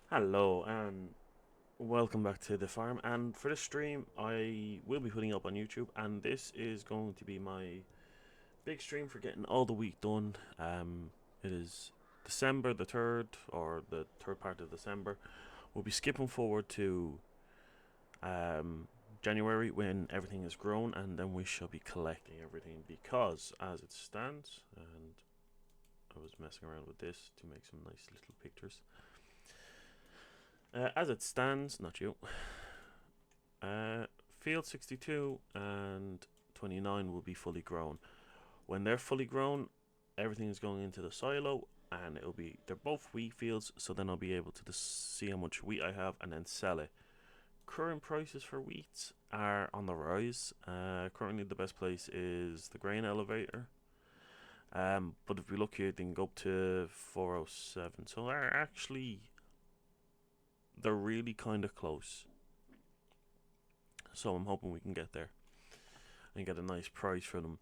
Hello and welcome back to the farm. And for this stream, I will be putting up on YouTube, and this is going to be my big stream for getting all the week done. It is December the 3rd, or the third part of December. We'll be skipping forward to January when everything is grown, and then we shall be collecting everything because, as it stands, and I was messing around with this to make some nice little pictures. As it stands, not you. Uh, Field 62 and 29 will be fully grown. When they're fully grown, everything is going into the silo, and they're both wheat fields. So then I'll be able to see how much wheat I have and then sell it. Current prices for wheat are on the rise. Currently, the best place is the grain elevator. But if we look here, they can go up to 407. So they're really kind of close. So I'm hoping we can get there and get a nice price for them.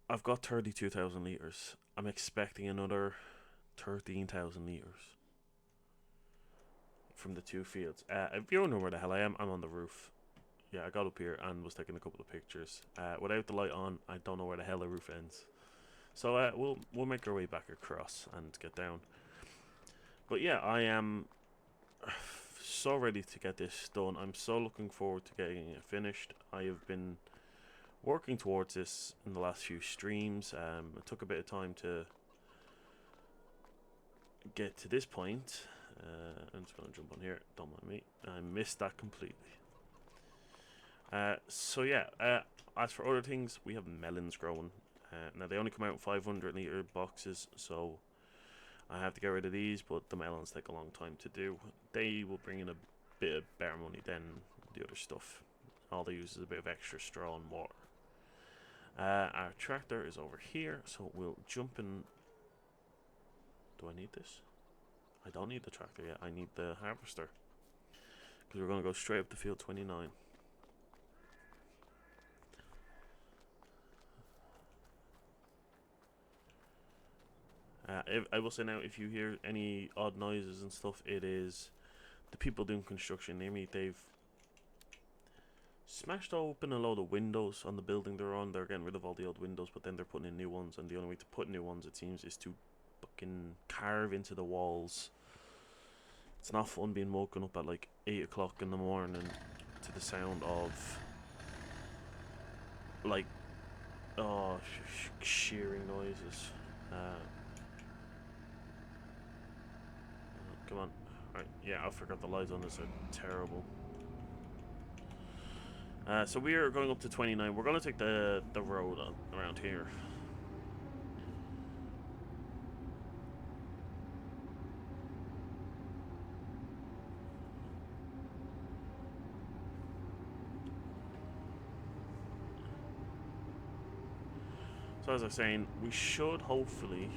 I've got 32,000 litres. I'm expecting another 13,000 litres from the two fields. If you don't know where the hell I am, I'm on the roof. Yeah, I got up here and was taking a couple of pictures. Without the light on, I don't know where the hell the roof ends. So we'll make our way back across and get down. But yeah, I am so ready to get this done. I'm so looking forward to getting it finished. I have been working towards this in the last few streams. It took a bit of time to get to this point. I'm just going to jump on here. Don't mind me. I missed that completely. So yeah, as for other things, we have melons growing. Now they only come out in 500 litre boxes, so I have to get rid of these, but the melons take a long time to do. They will bring in a bit of better money than the other stuff. All they use is a bit of extra straw and water. Our tractor is over here, so we'll jump in. Do I need this? I don't need the tractor yet. I need the harvester, because we're going to go straight up to field 29. I will say now, if you hear any odd noises and stuff, it is the people doing construction near me. They've smashed open a load of windows on the building they're on. They're getting rid of all the old windows, but then they're putting in new ones, and the only way to put new ones, it seems, is to fucking carve into the walls. It's not fun being woken up at like 8 o'clock in the morning to the sound of like, oh, shearing noises. Come on. Right, yeah, I forgot the lights on this are terrible. So we are going up to 29. We're going to take the road around here. So as I was saying, we should hopefully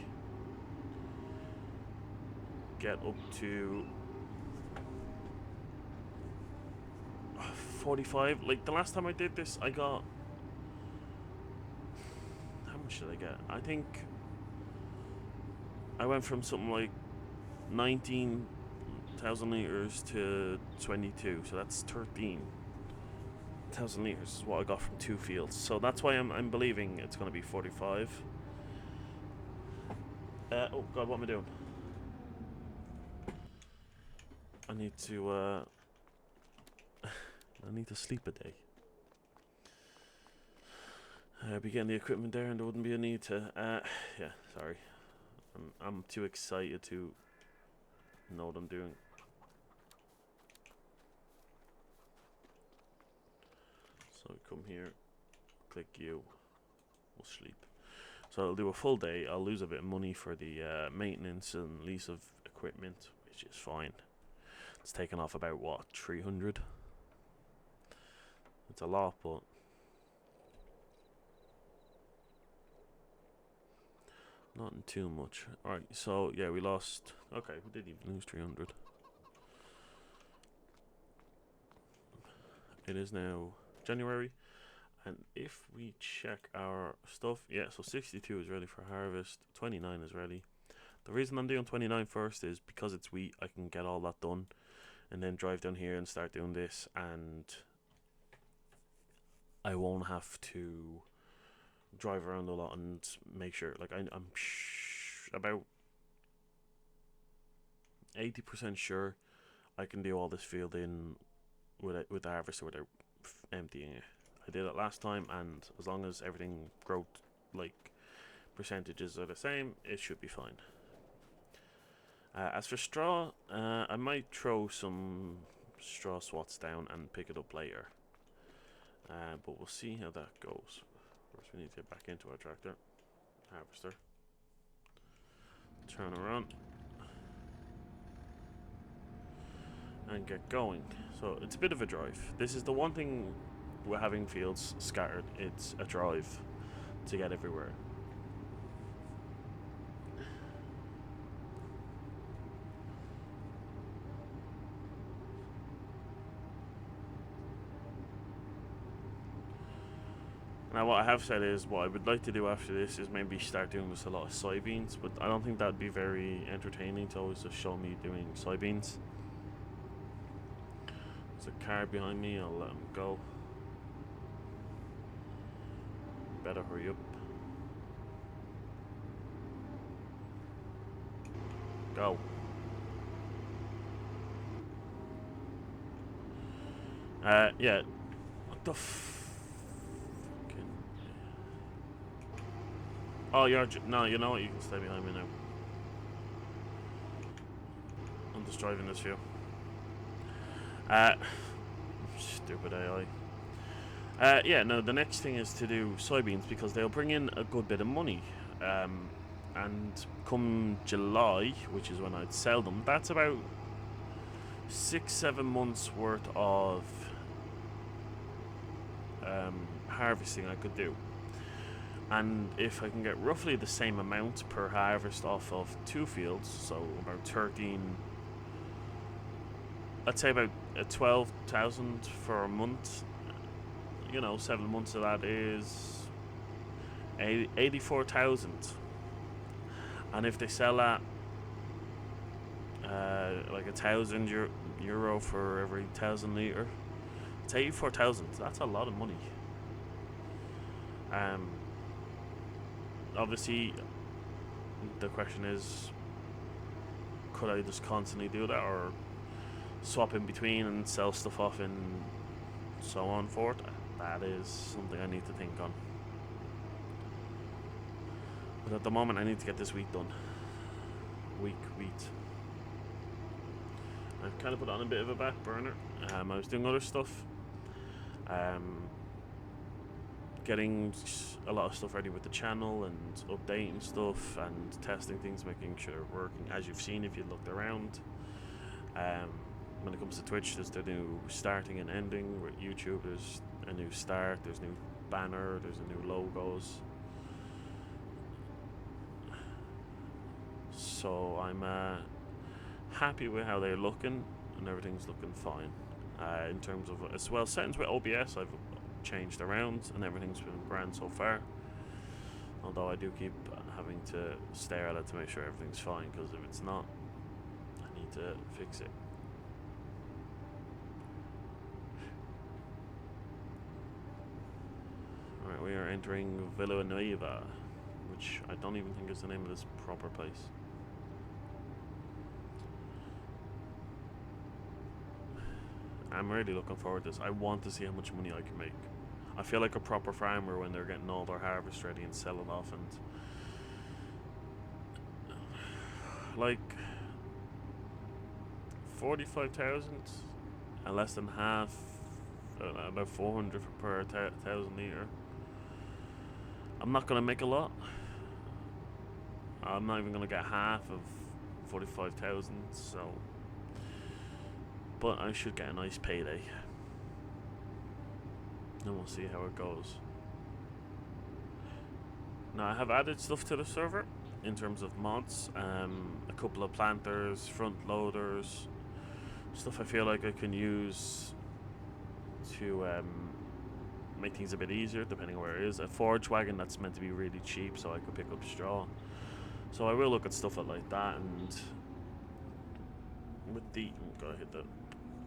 get up to 45. Like the last time I did this, I got, how much did I get? I think I went from something like 19,000 liters to 22. So that's 13,000 liters is what I got from two fields. So that's why I'm believing it's going to be 45. Oh god, what am I doing? I need to I need to sleep a day. I'd be getting the equipment there, and there wouldn't be a need to. Yeah, sorry. I'm too excited to know what I'm doing. So we come here, click you, we'll sleep. So I'll do a full day. I'll lose a bit of money for the maintenance and lease of equipment, which is fine. It's taken off about what, 300? It's a lot, but not too much. Alright, so yeah, we lost. Okay, we didn't even lose 300. It is now January, and if we check our stuff, yeah, so 62 is ready for harvest, 29 is ready. The reason I'm doing 29 first is because it's wheat. I can get all that done, and then drive down here and start doing this, and I won't have to drive around a lot and make sure. Like I'm about 80% sure I can do all this field in with the harvester without emptying it. I did it last time, and as long as everything growth like percentages are the same, it should be fine. As for straw, I might throw some straw swats down and pick it up later. But we'll see how that goes. First we need to get back into our tractor. Harvester. Turn around. And get going. So it's a bit of a drive. This is the one thing with having fields scattered. It's a drive to get everywhere. Now what I have said is what I would like to do after this is maybe start doing just a lot of soybeans, but I don't think that'd be very entertaining to always just show me doing soybeans. There's a car behind me, I'll let him go. Better hurry up. Go. Yeah. What the Oh, you're... No, you know what? You can stay behind me now. I'm just driving this few. Stupid AI. Yeah, no, the next thing is to do soybeans because they'll bring in a good bit of money. And come July, which is when I'd sell them, that's about 6-7 months worth of harvesting I could do. And if I can get roughly the same amount per harvest off of 2 fields, so about 13, I'd say about 12,000 for a month. You know, 7 months of that is 84,000. And if they sell at like €1,000 for every 1,000 litre, it's 84,000. That's a lot of money. Obviously, the question is, could I just constantly do that, or swap in between and sell stuff off and so on forth? That is something I need to think on. But at the moment, I need to get this wheat done. Wheat. I've kind of put on a bit of a back burner. I was doing other stuff. Getting a lot of stuff ready with the channel and updating stuff and testing things, making sure they're working. As you've seen if you looked around, when it comes to Twitch, there's the new starting and ending. With YouTube, there's a new start, there's new banner, there's a new logos. So I'm happy with how they're looking, and everything's looking fine. In terms of, as well, settings with OBS, I've changed around and everything's been grand so far, although I do keep having to stare at it to make sure everything's fine, because if it's not, I need to fix it. Alright, we are entering Villanueva, which I don't even think is the name of this proper place. I'm really looking forward to this. I want to see how much money I can make. I feel like a proper farmer when they're getting all their harvest ready and selling off, and like 45,000 and less than half, about 400 per 1,000 litre. I'm not gonna make a lot. I'm not even gonna get half of 45,000, so, but I should get a nice payday. And we'll see how it goes. Now I have added stuff to the server in terms of mods, a couple of planters, front loaders, stuff I feel like I can use to make things a bit easier depending on where it is. A forage wagon that's meant to be really cheap so I could pick up straw. So I will look at stuff like that, and with the gotta hit the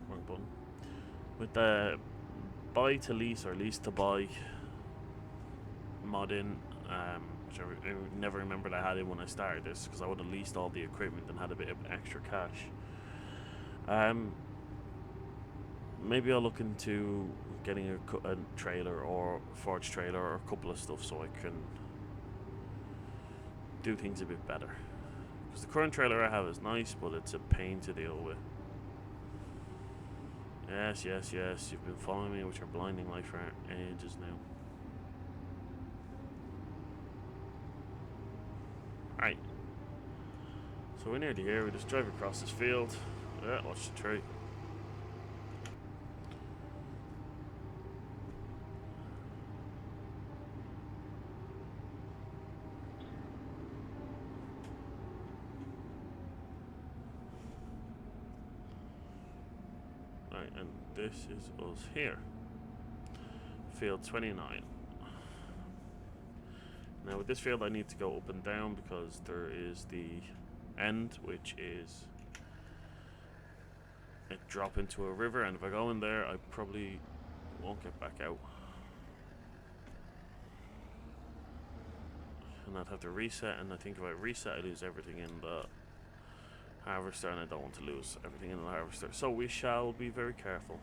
wrong button. With the buy to lease or lease to buy mod in, which I never remembered I had it when I started this, because I would have leased all the equipment and had a bit of extra cash. Maybe I'll look into getting a trailer or forge trailer or a couple of stuff so I can do things a bit better. Because the current trailer I have is nice, but it's a pain to deal with. Yes, yes, yes, you've been following me with your blinding light for ages now. Right. So we're nearly here, we just drive across this field. Yeah, watch the tree. Right, and this is us here. Field 29. Now with this field I need to go up and down because there is the end, which is a drop into a river, and if I go in there I probably won't get back out. And I'd have to reset, and I think if I reset I lose everything in the harvester, and I don't want to lose everything in the harvester. So we shall be very careful.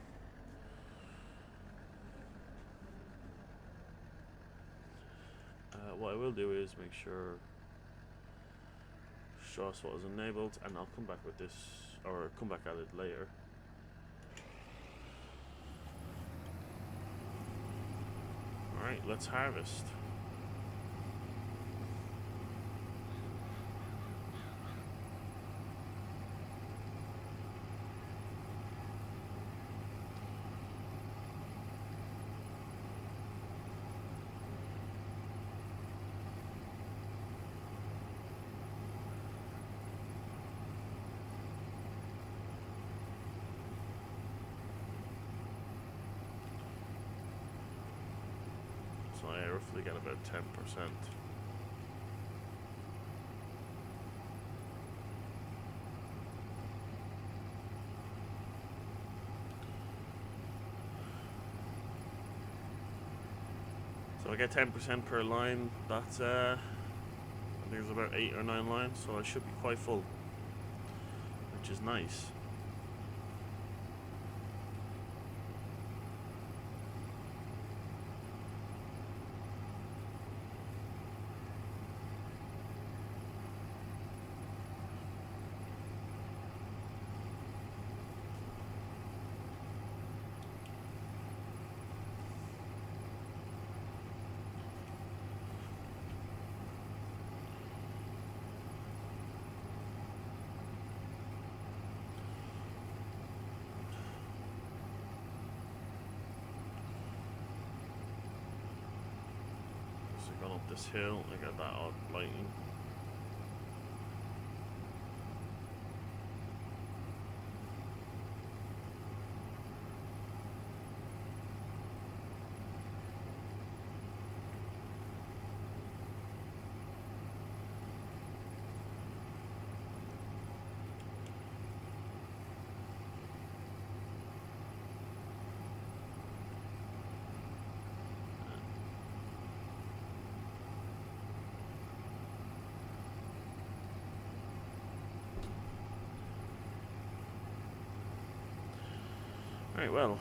What I will do is make sure show us what is enabled, and I'll come back with this, or come back at it later. Alright, let's harvest. So I roughly get about 10%. So I get 10% per line. That's I think there's about 8 or 9 lines, so I should be quite full, which is nice. Up this hill, I got that odd lighting. Right, well,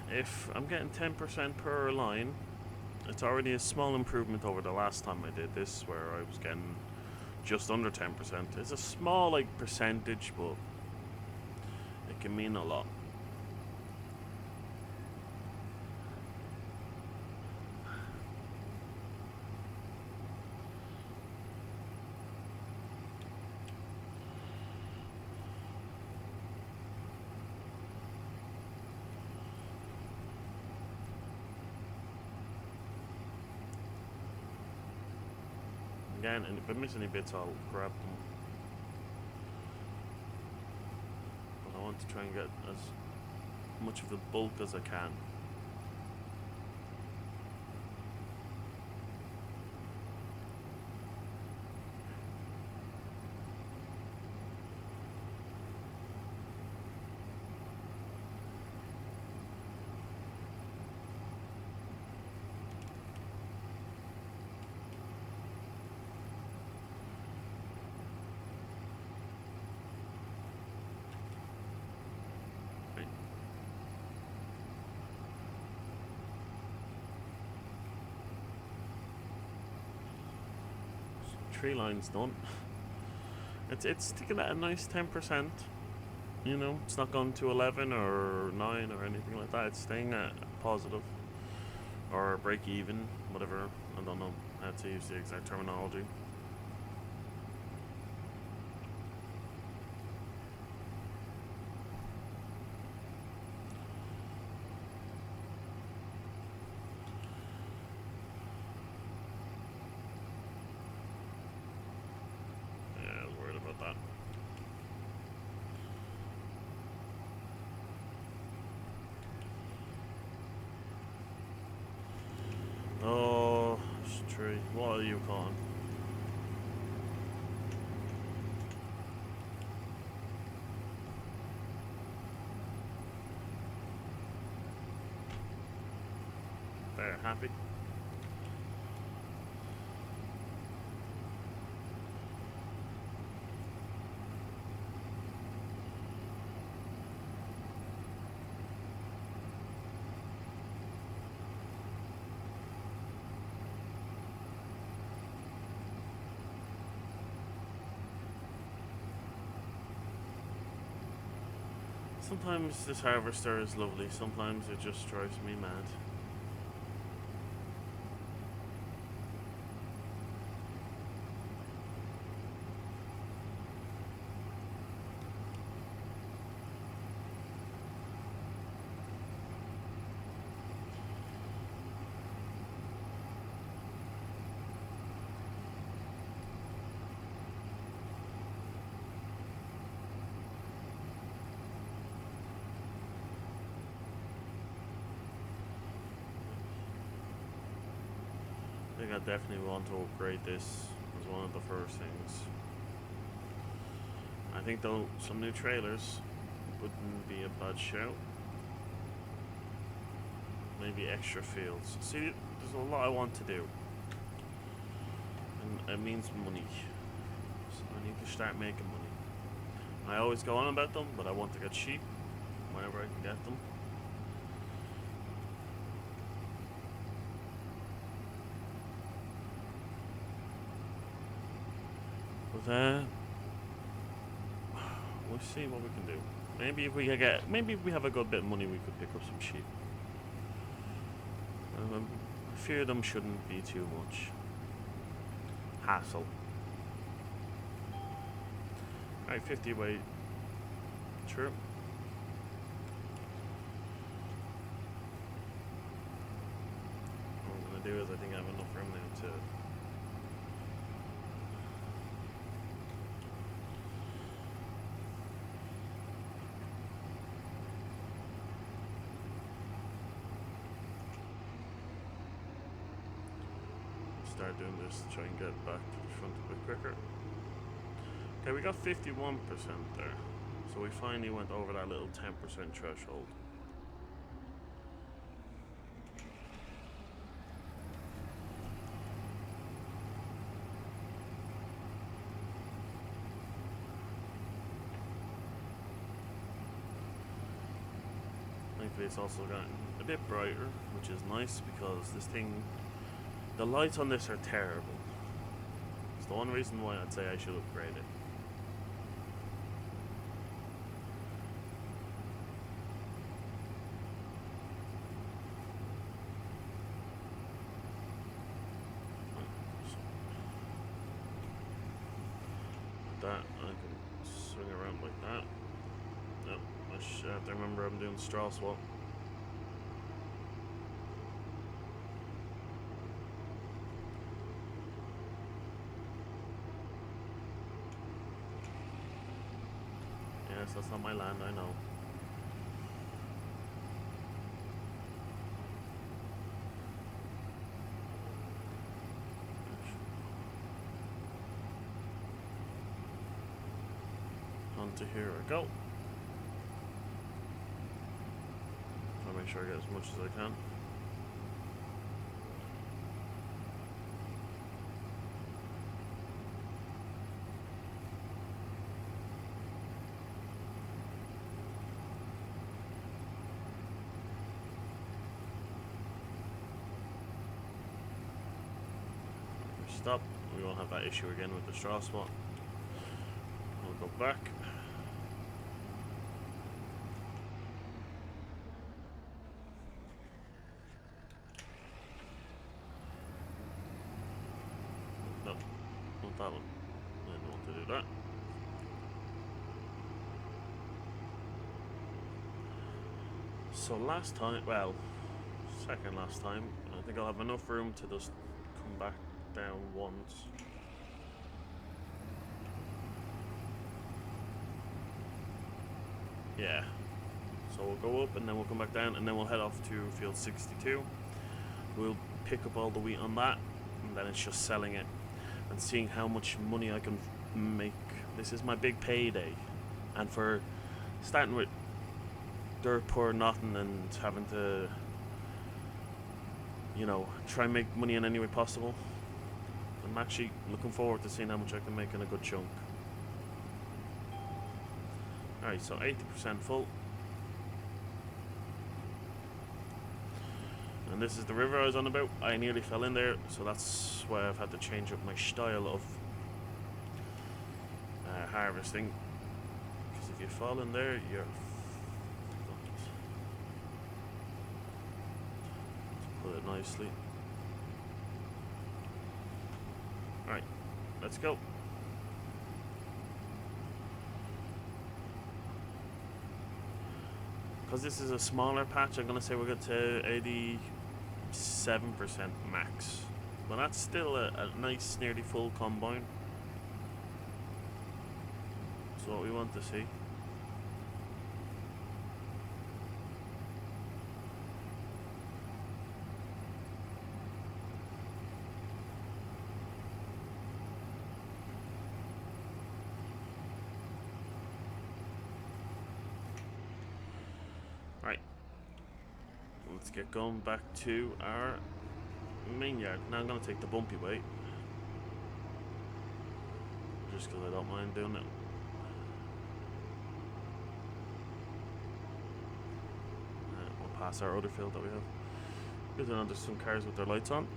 if I'm getting 10% per line, it's already a small improvement over the last time I did this, where I was getting just under 10%. It's a small, like, percentage, but it can mean a lot. Again, and if I miss any bits, I'll grab them. But I want to try and get as much of the bulk as I can. tree line's done. It's sticking at a nice 10%. You know, it's not gone to 11 or 9 or anything like that. It's staying at positive or break even, whatever. I don't know how to use the exact terminology. Yeah, I was worried about that. Oh, tree. What are you calling? There, happy? Sometimes this harvester is lovely, sometimes it just drives me mad. I think I definitely want to upgrade this as one of the first things. I think though some new trailers wouldn't be a bad shout. Maybe extra fields. See, there's a lot I want to do. And it means money. So I need to start making money. I always go on about them, but I want to get sheep whenever I can get them. But we'll see what we can do. Maybe if we can get, maybe if we have a good bit of money, we could pick up some sheep. A few of them shouldn't be too much hassle. Alright, 50 weight. True. What I'm gonna do is I think I have enough room now to start doing this to try and get back to the front a bit quicker. Okay, we got 51% there. So we finally went over that little 10% threshold. Thankfully it's also gotten a bit brighter, which is nice because this thing, the lights on this are terrible. It's the one reason why I'd say I should upgrade it. That I can swing around like that. Nope, I should have to remember I'm doing straw swap. Yes, that's not my land, I know. Onto here I go. I'll make sure I get as much as I can. Stop. we won't have that issue again with the straw spot. We'll go back. No, not that one. I didn't want to do that. So last time, well, second last time, I think I'll have enough room to just come back down once. Yeah. So we'll go up and then we'll come back down and then we'll head off to field 62. We'll pick up all the wheat on that and then it's just selling it and seeing how much money I can make. This is my big payday. And for starting with dirt poor nothing and having to, you know, try and make money in any way possible, I'm actually looking forward to seeing how much I can make in a good chunk. Alright, so 80% full. And this is the river I was on about. I nearly fell in there, so that's why I've had to change up my style of harvesting. Because if you fall in there, you're fucked. Let's put it nicely. Alright, let's go. Because this is a smaller patch, I'm going to say we'll get to 87% max. But that's still a nice, nearly full combine. That's what we want to see. Right. Let's get going back to our main yard. Now I'm going to take the bumpy way. Just because I don't mind doing it. We'll pass our other field that we have. Because then there's some cars with their lights on.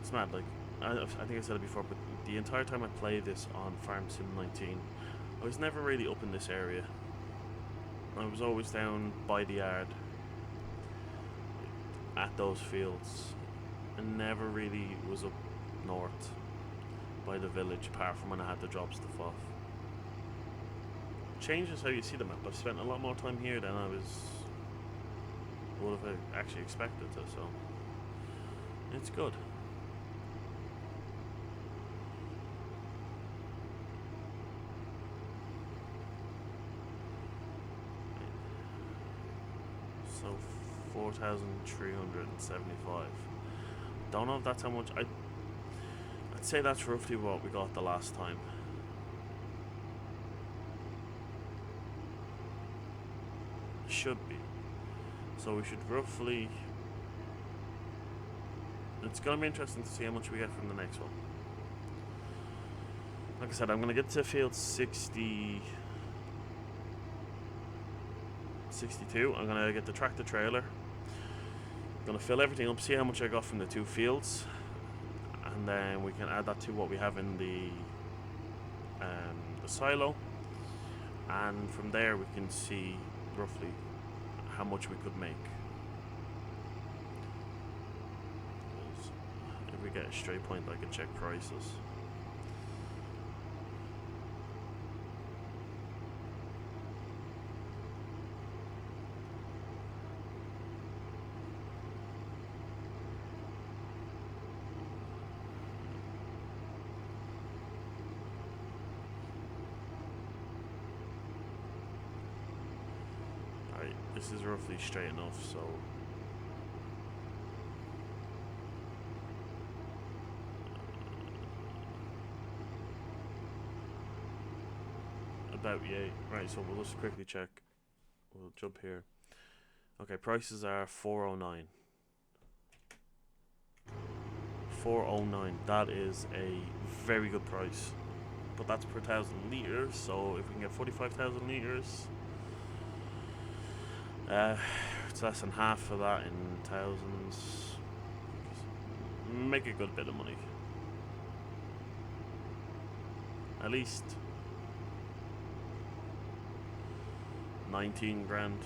It's mad, like, I think I said it before, but the entire time I played this on Farm Sim 19, I was never really up in this area. I was always down by the yard at those fields and never really was up north by the village apart from when I had to drop stuff off. Changes how you see the map. I've spent a lot more time here than I would have actually expected to, so it's good. So 4,375. Don't know if that's how much. I'd say that's roughly what we got the last time. Should be. So we should roughly. It's gonna be interesting to see how much we get from the next one. Like I said, I'm gonna get to field 62. I'm gonna get the tractor trailer. I'm gonna fill everything up, see how much I got from the two fields, and then we can add that to what we have in the silo, and from there we can see roughly how much we could make. If we get a straight point, I can check prices. This is roughly straight enough, so about yay. Right, so we'll just quickly check. We'll jump here. Okay, prices are 409. 409. That is a very good price. But that's per 1,000 litres, so if we can get 45,000 litres, it's less than half of that in thousands. Make a good bit of money. At least 19 grand,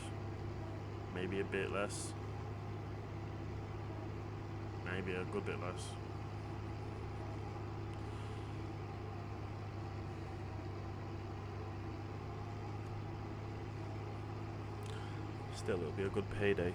maybe a bit less, maybe a good bit less. Still, it'll be a good payday.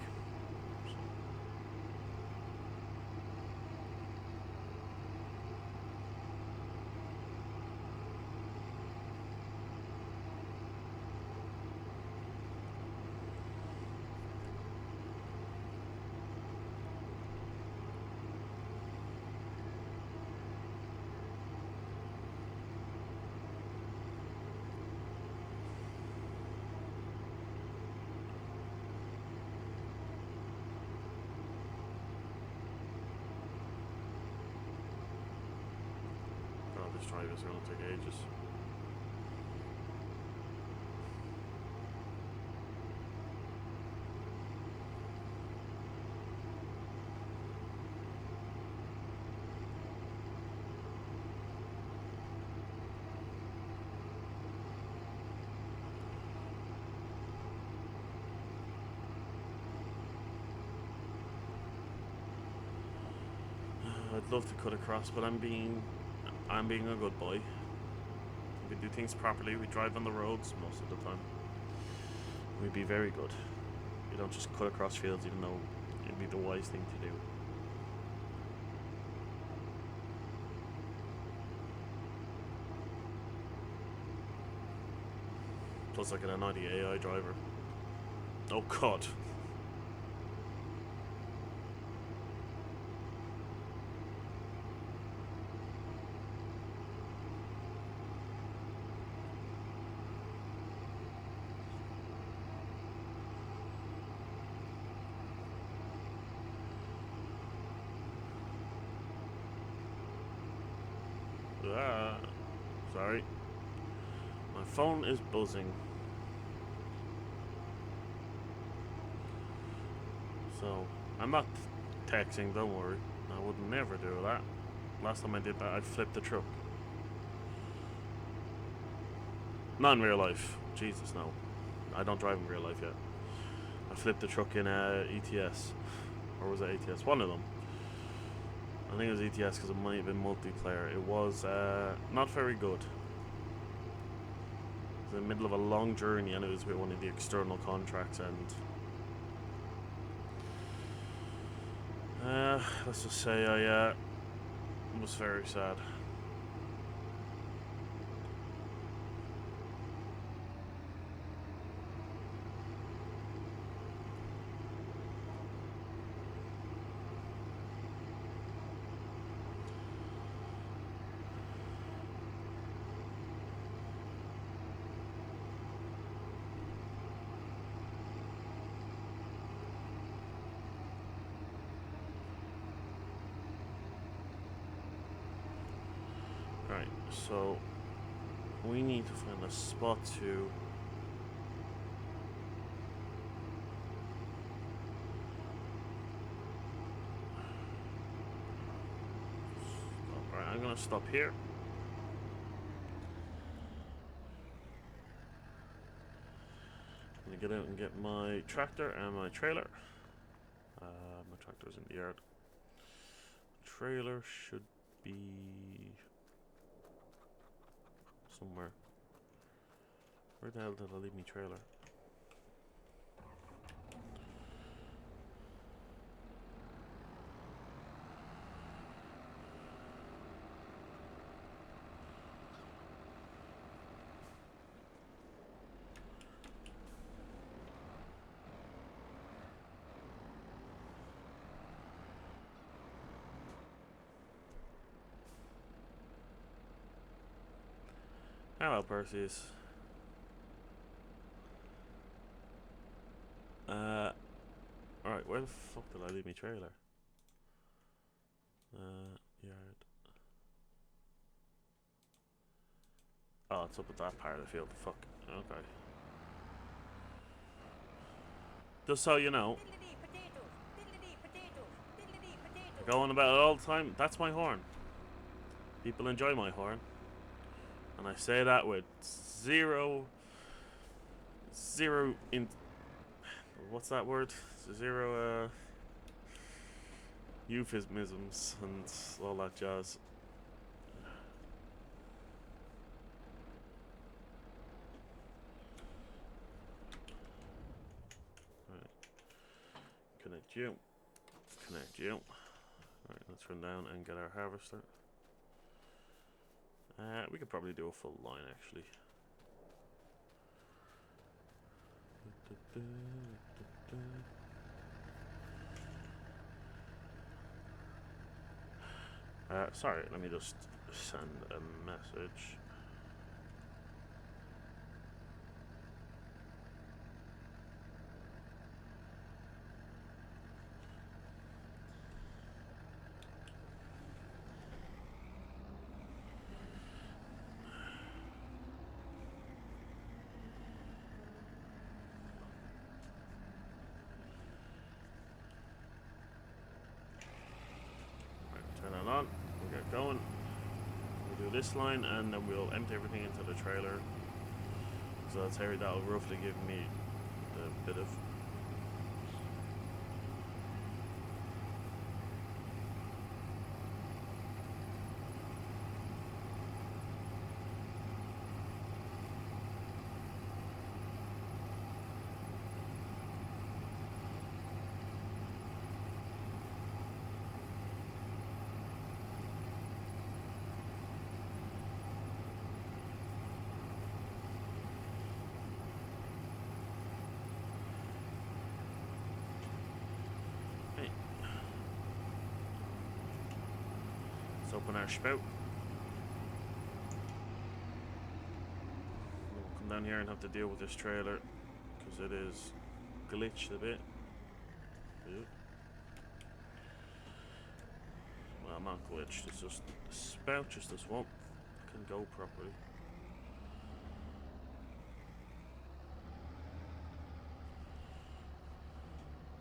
This drive is going to take ages. I'd love to cut across, but I'm being a good boy. We do things properly. We drive on the roads most of the time. We'd be very good. You don't just cut across fields, even though it'd be the wise thing to do. Plus, I get a 90 AI driver. Oh God. Sorry. My phone is buzzing. So, I'm not texting, don't worry. I would never do that. Last time I did that, I flipped the truck. Not in real life. Jesus, no. I don't drive in real life yet. I flipped the truck in ETS. Or was it ATS? One of them. I think it was ETS because it might have been multiplayer. It was not very good. It was in the middle of a long journey and it was with one of the external contracts, and let's just say I was very sad. Right, so we need to find a spot to stop. Right, I'm gonna stop here. I'm gonna get out and get my tractor and my trailer. My tractor's in the yard. Trailer should be somewhere. Where the hell did I leave my trailer? Hello, Perseus. Alright, where the fuck did I leave my trailer? Oh, it's up at that part of the field. Fuck. Okay. Just so you know, I go on about it all the time. That's my horn. People enjoy my horn. And I say that with zero in... What's that word? Zero, euphemisms and all that jazz. Right. Connect you. Connect you. Alright, let's run down and get our harvester. We could probably do a full line actually. Sorry, let me just send a message. Right, turn that on. We'll get going. We'll do this line and then we'll empty everything into the trailer. So that's how that'll roughly give me a bit of... Let's open our spout. We'll come down here and have to deal with this trailer because it is glitched a bit. Yep. Well, not glitched, it's just the spout just this one can go properly.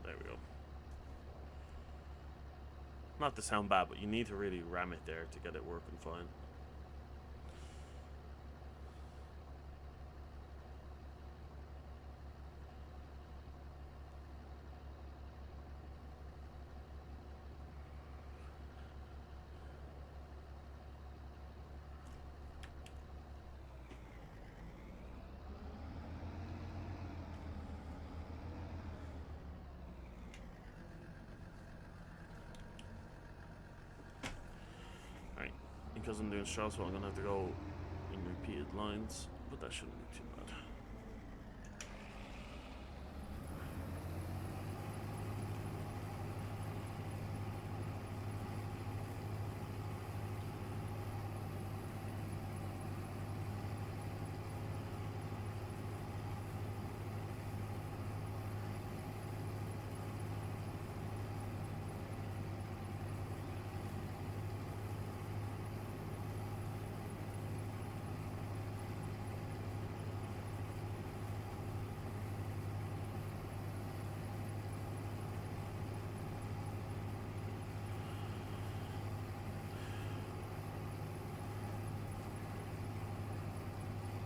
There we go. Not to sound bad, but you need to really ram it there to get it working fine. Because I'm doing straw swap, I'm going to have to go in repeated lines, but that shouldn't be too bad.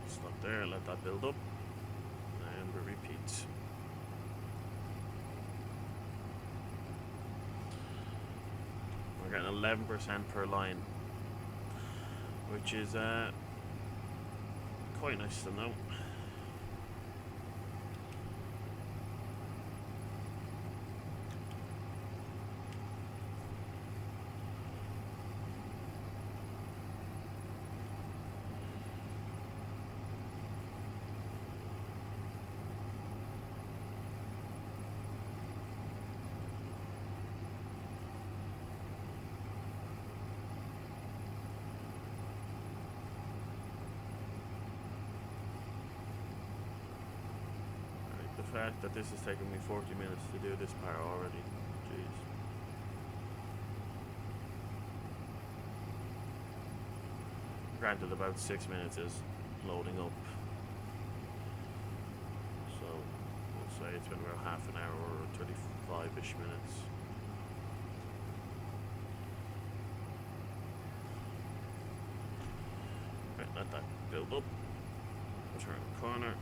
Stop there, let that build up, and we repeat. We're getting 11% per line, which is quite nice to know. The fact that this is taking me 40 minutes to do this part already, jeez. Granted, about 6 minutes is loading up. So we'll say it's been about half an hour or 35-ish minutes. Right, let that build up. Turn the corner.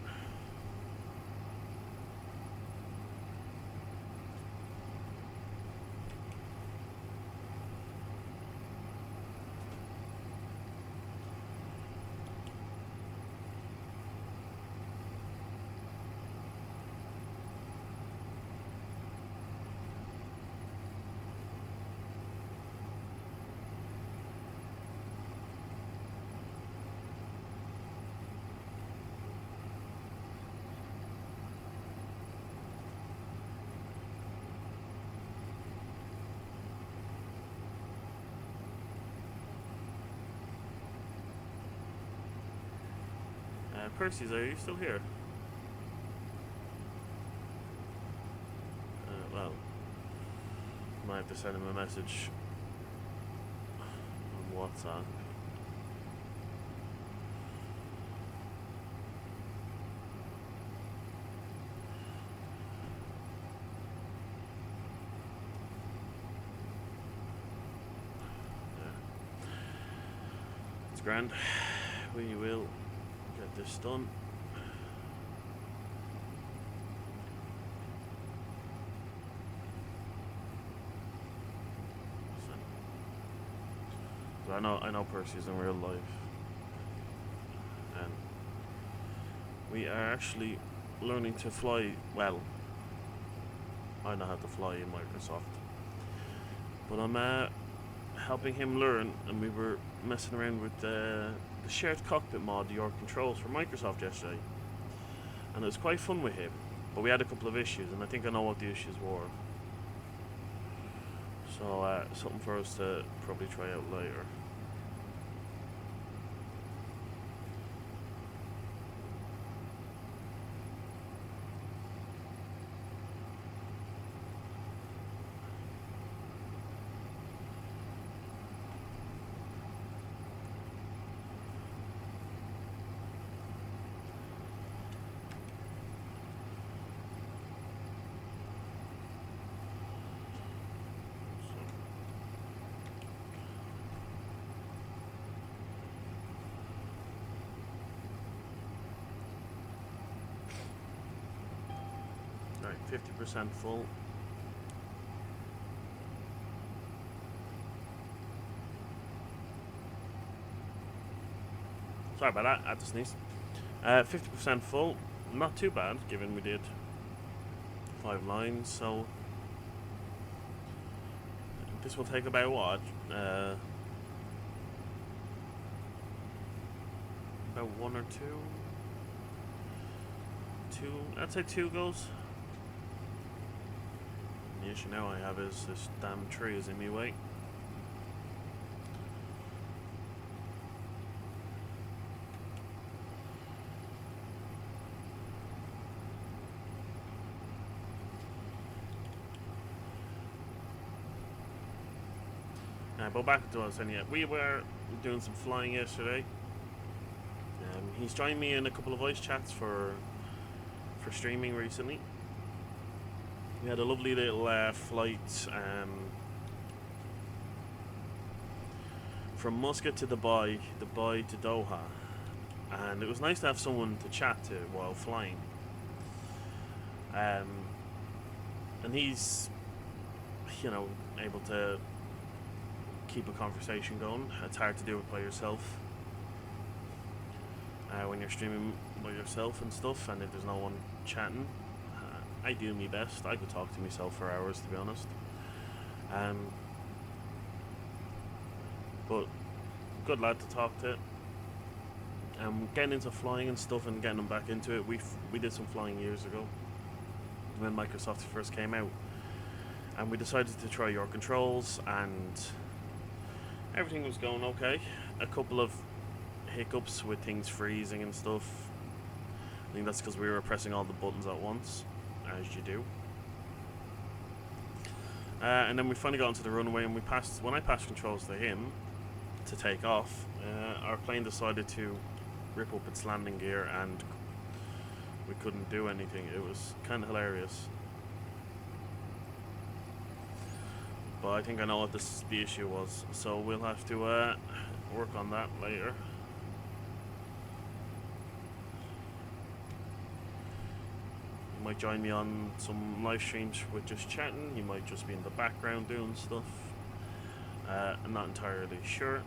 Percy's, are you still here? Well, might have to send him a message on WhatsApp. Yeah. It's grand. We will get this done. So I know Percy's in real life, and we are actually learning to fly. Well, I know how to fly in Microsoft, but I'm helping him learn, and we were messing around with the shared cockpit mod, your controls for Microsoft yesterday, and it was quite fun with him, but we had a couple of issues, and I think I know what the issues were, so something for us to probably try out later. Right, 50% full. Sorry about that, I had to sneeze. 50% full, not too bad, given we did 5 lines, so this will take about what? About 1 or 2? I'd say 2 goes. The issue now I have is this damn tree is in my way. But back to what I was saying, yeah, we were doing some flying yesterday. He's joined me in a couple of voice chats for streaming recently. We had a lovely little flight from Muscat to Dubai to Doha, and it was nice to have someone to chat to while flying. And he's, you know, able to keep a conversation going. It's hard to do it by yourself when you're streaming by yourself and stuff, and if there's no one chatting. I do my best. I could talk to myself for hours, to be honest. But good lad to talk to. Getting into flying and stuff and getting them back into it. We did some flying years ago when Microsoft first came out, and we decided to try your controls, and everything was going okay. A couple of hiccups with things freezing and stuff. I think that's because we were pressing all the buttons at once, as you do. And then we finally got onto the runway, and when I passed controls to him to take off, our plane decided to rip up its landing gear, and we couldn't do anything. It was kind of hilarious. But I think I know what the issue was, so we'll have to work on that later. You might join me on some live streams with just chatting. You might just be in the background doing stuff. I'm not entirely sure,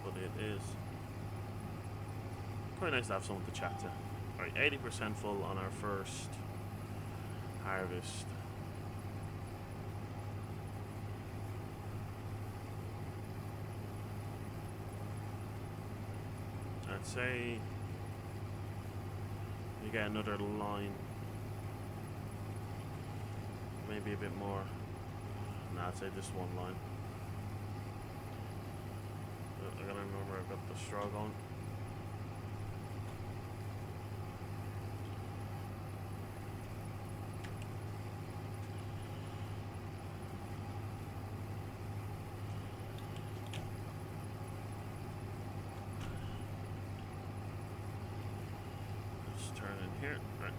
but it is quite nice to have someone to chat to. Alright, 80% full on our first harvest. I'd say you get another line, maybe a bit more. Nah, I'd say just one line. I gotta remember I've got the straw going. Let's turn in here. Right.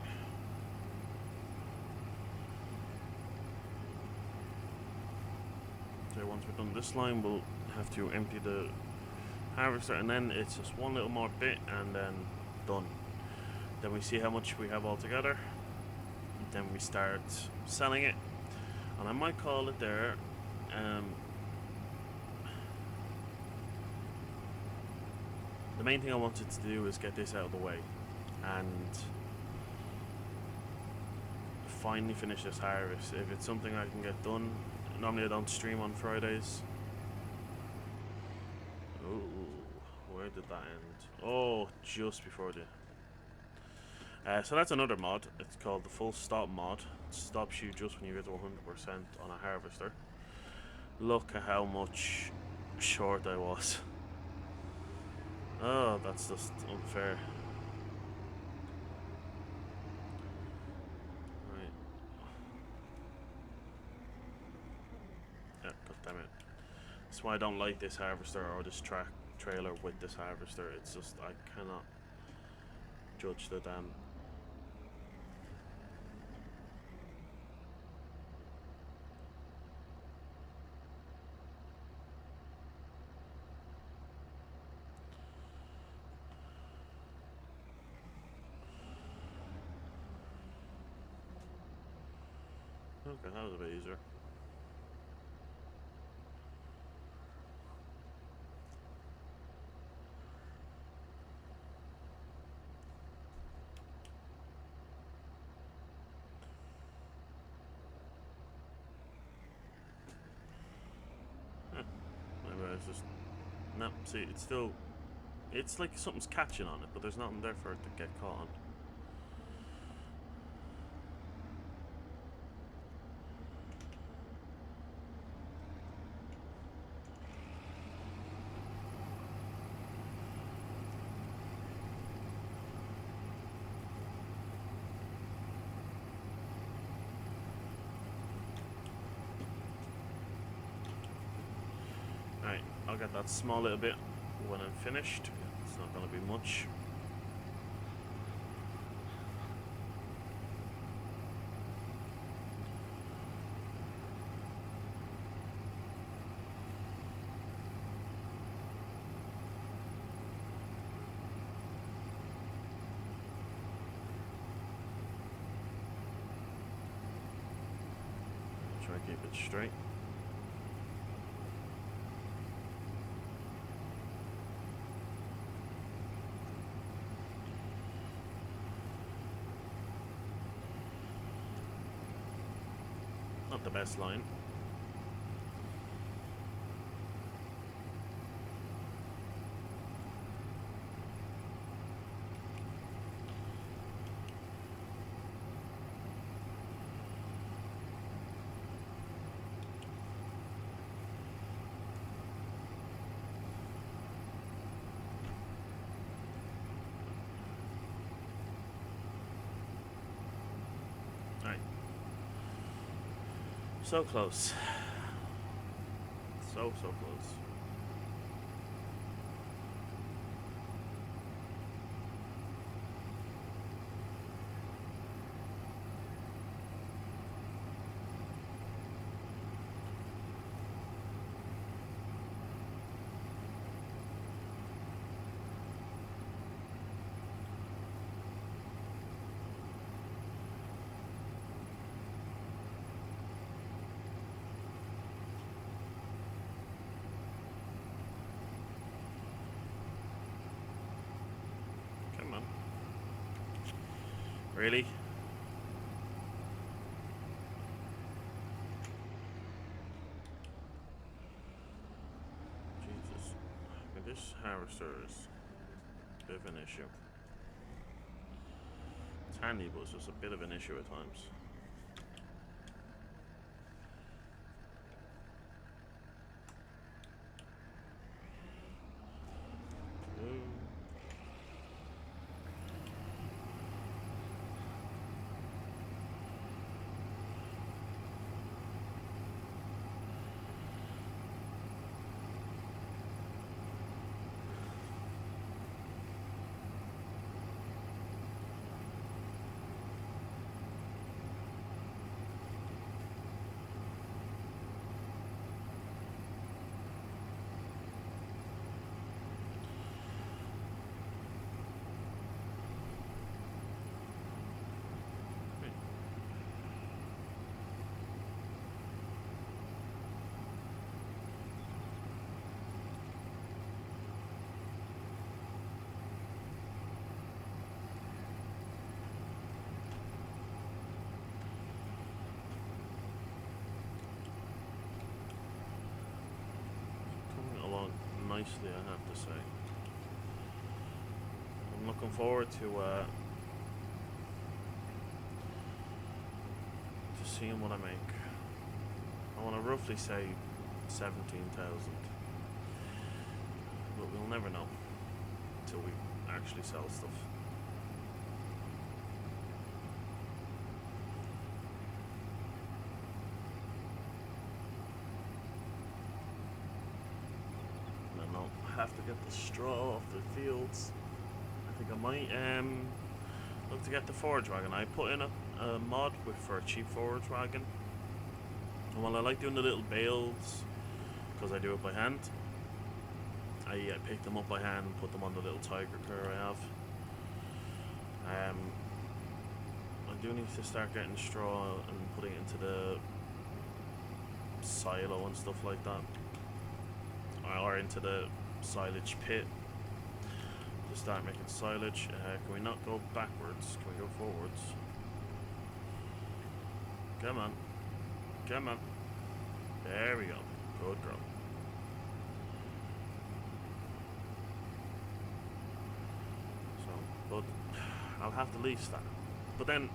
So once we're done this line, we'll have to empty the harvester, and then it's just one little more bit and then done. Then we see how much we have all together, then we start selling it, and I might call it there. The main thing I wanted to do is get this out of the way and finally finish this harvest. If it's something I can get done, normally I don't stream on Fridays. Ooh, where did that end? Oh, just before the... so that's another mod. It's called the full stop mod. It stops you just when you get to 100% on a harvester. Look at how much short I was. Oh, that's just unfair. Right. Yeah, goddammit. That's why I don't like this harvester or this trailer with this harvester. It's just, I cannot judge the damn... Okay, that was a bit easier. Maybe I was just... No, see, it's still... It's like something's catching on it, but there's nothing there for it to get caught on. Alright, I'll get that small little bit when I'm finished. It's not going to be much. Try to keep it straight. Not the best line. So close. So close. Really? Jesus. And this harvester is a bit of an issue. It's handy, but it's just a bit of an issue at times. Along nicely, I have to say. I'm looking forward to seeing what I make. I want to roughly say 17,000, but we'll never know until we actually sell stuff. Have to get the straw off the fields. I think I might look to get the forage wagon. I put in a mod for a cheap forage wagon, and while I like doing the little bales because I do it by hand, I pick them up by hand and put them on the little tiger car I have. I do need to start getting straw and putting it into the silo and stuff like that, or into the silage pit to start making silage. Can we not go backwards? Can we go forwards? Come on. Come on. There we go. Good girl. So, but I'll have to lease that. But then,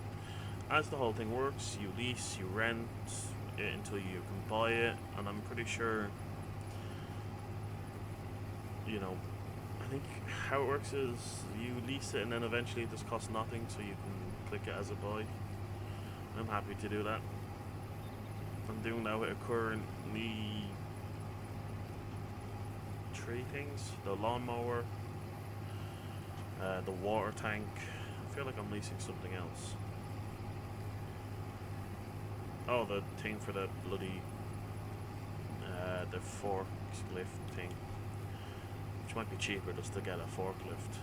as the whole thing works, you lease, you rent it until you can buy it, and I'm pretty sure, you know, I think how it works is you lease it and then eventually it just costs nothing, so you can click it as a buy. I'm happy to do that. I'm doing that with currently 3 things: the lawnmower, the water tank. I feel like I'm leasing something else. Oh, the thing for the bloody the forklift thing. Might be cheaper just to get a forklift.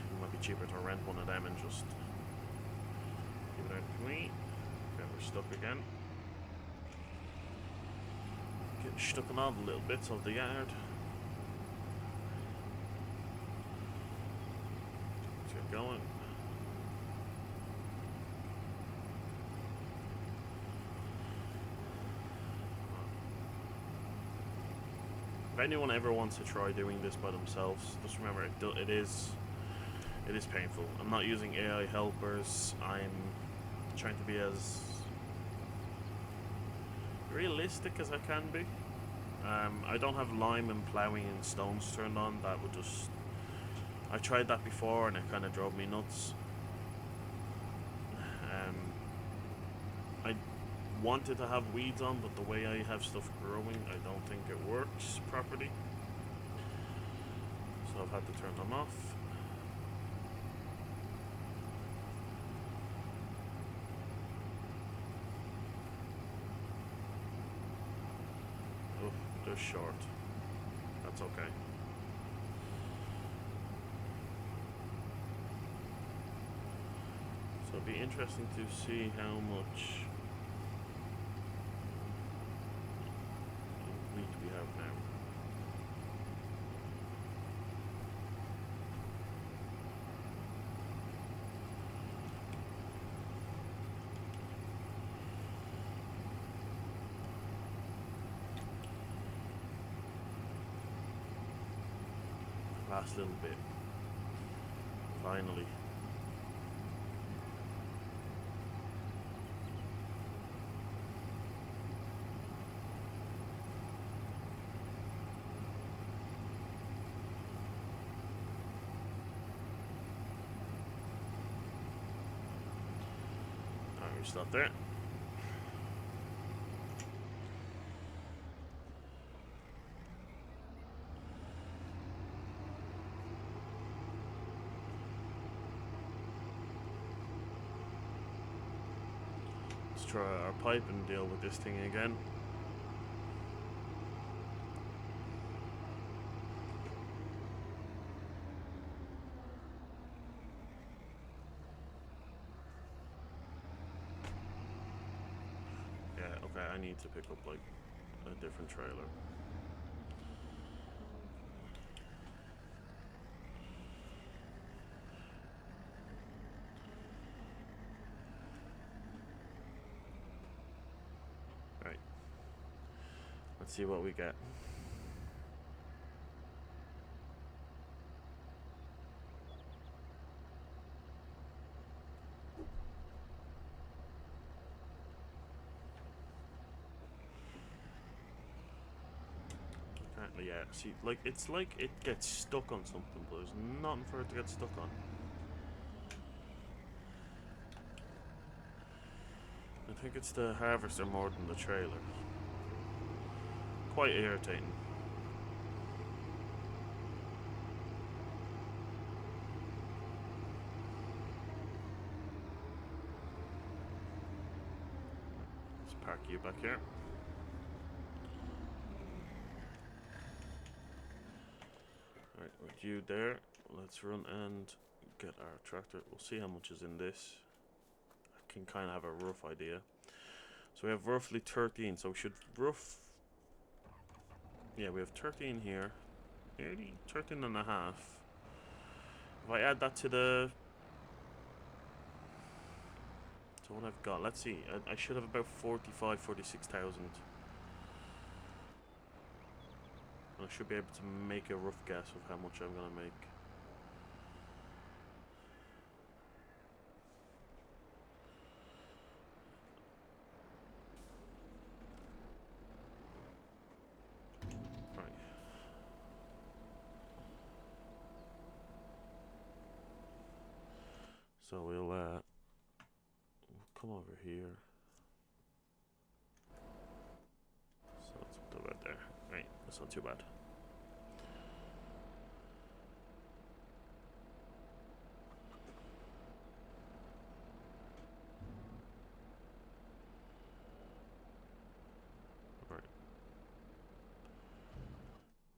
It might be cheaper to rent one of them and just give it out to me. Okay, we're stuck again. Getting stuck in all the little bits of the yard. Let's get going. If anyone ever wants to try doing this by themselves, just remember it is painful. I'm not using AI helpers. I'm trying to be as realistic as I can be. I don't have lime and ploughing and stones turned on. That would just... I tried that before and it kind of drove me nuts. I wanted to have weeds on, but the way I have stuff growing, I don't think it works properly. So I've had to turn them off. Oh, they're short. That's okay. So it'll be interesting to see how much wheat we have now. last little bit. Finally. Alright, we stop there. Try our pipe and deal with this thing again. Yeah, okay, I need to pick up like a different trailer. Right. Let's see what we get. Apparently, yeah. See, like it's like it gets stuck on something, but there's nothing for it to get stuck on. I think it's the harvester more than the trailer. Quite irritating. Let's park you back here. Alright, with you there, let's run and get our tractor. We'll see how much is in this. I can kind of have a rough idea. So we have roughly 13, so we should yeah, we have 13 here. Nearly 13 and a half. If I add that to the... So what I've got, let's see. I should have about 46,000. I should be able to make a rough guess of how much I'm going to make. Right. So we'll come over here. So let's put that right there. Right, that's not too bad. Right.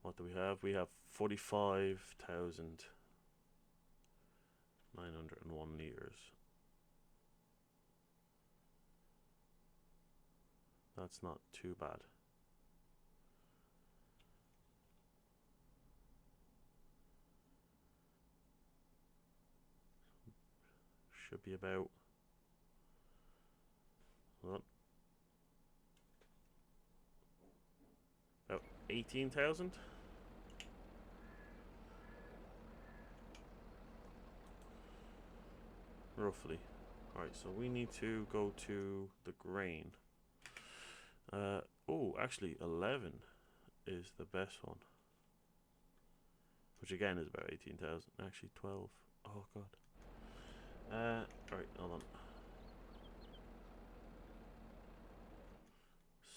What do we have? We have 45,901 liters. That's not too bad. Should be about 18,000. Roughly. Alright, so we need to go to the grain. Oh, actually 11 is the best one. Which again is about 18,000. Actually 12. Oh god. Alright, hold on.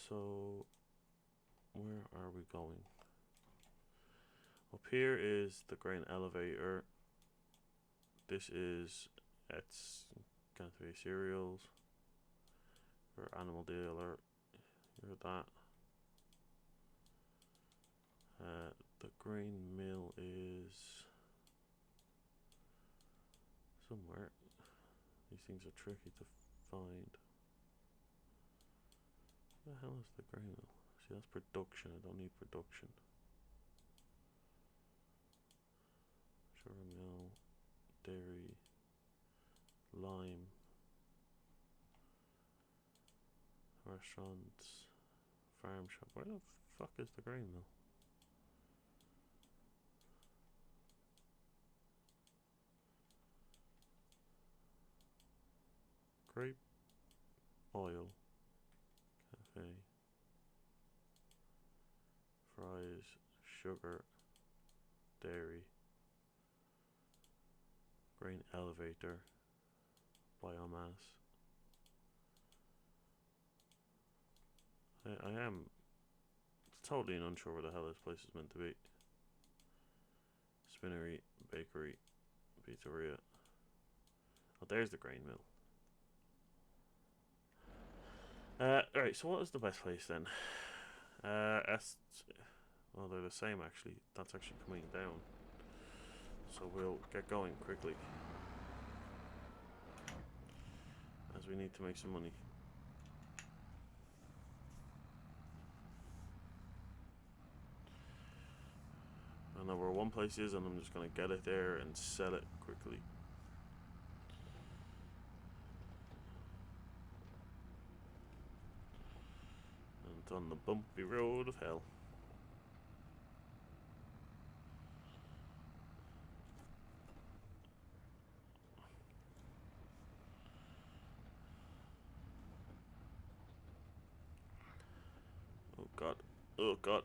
So where are we going? Up here is the grain elevator. This is Canterbury cereals. Or animal dealer. You're that. The grain mill is somewhere. These things are tricky to find. What the hell is the grain mill? See, that's production. I don't need production. Sugar mill, dairy, lime, restaurants, farm shop. Where the fuck is the grain mill? Grape oil, cafe, fries, sugar, dairy, grain elevator, biomass. I am totally unsure where the hell this place is meant to be. Spinnery, bakery, pizzeria. Oh, there's the grain mill. Alright, so what is the best place then? Well, they're the same actually. That's actually coming down. So we'll get going quickly. As we need to make some money. I know where one place is and I'm just going to get it there and sell it quickly. And on the bumpy road of hell. Oh god. Oh god.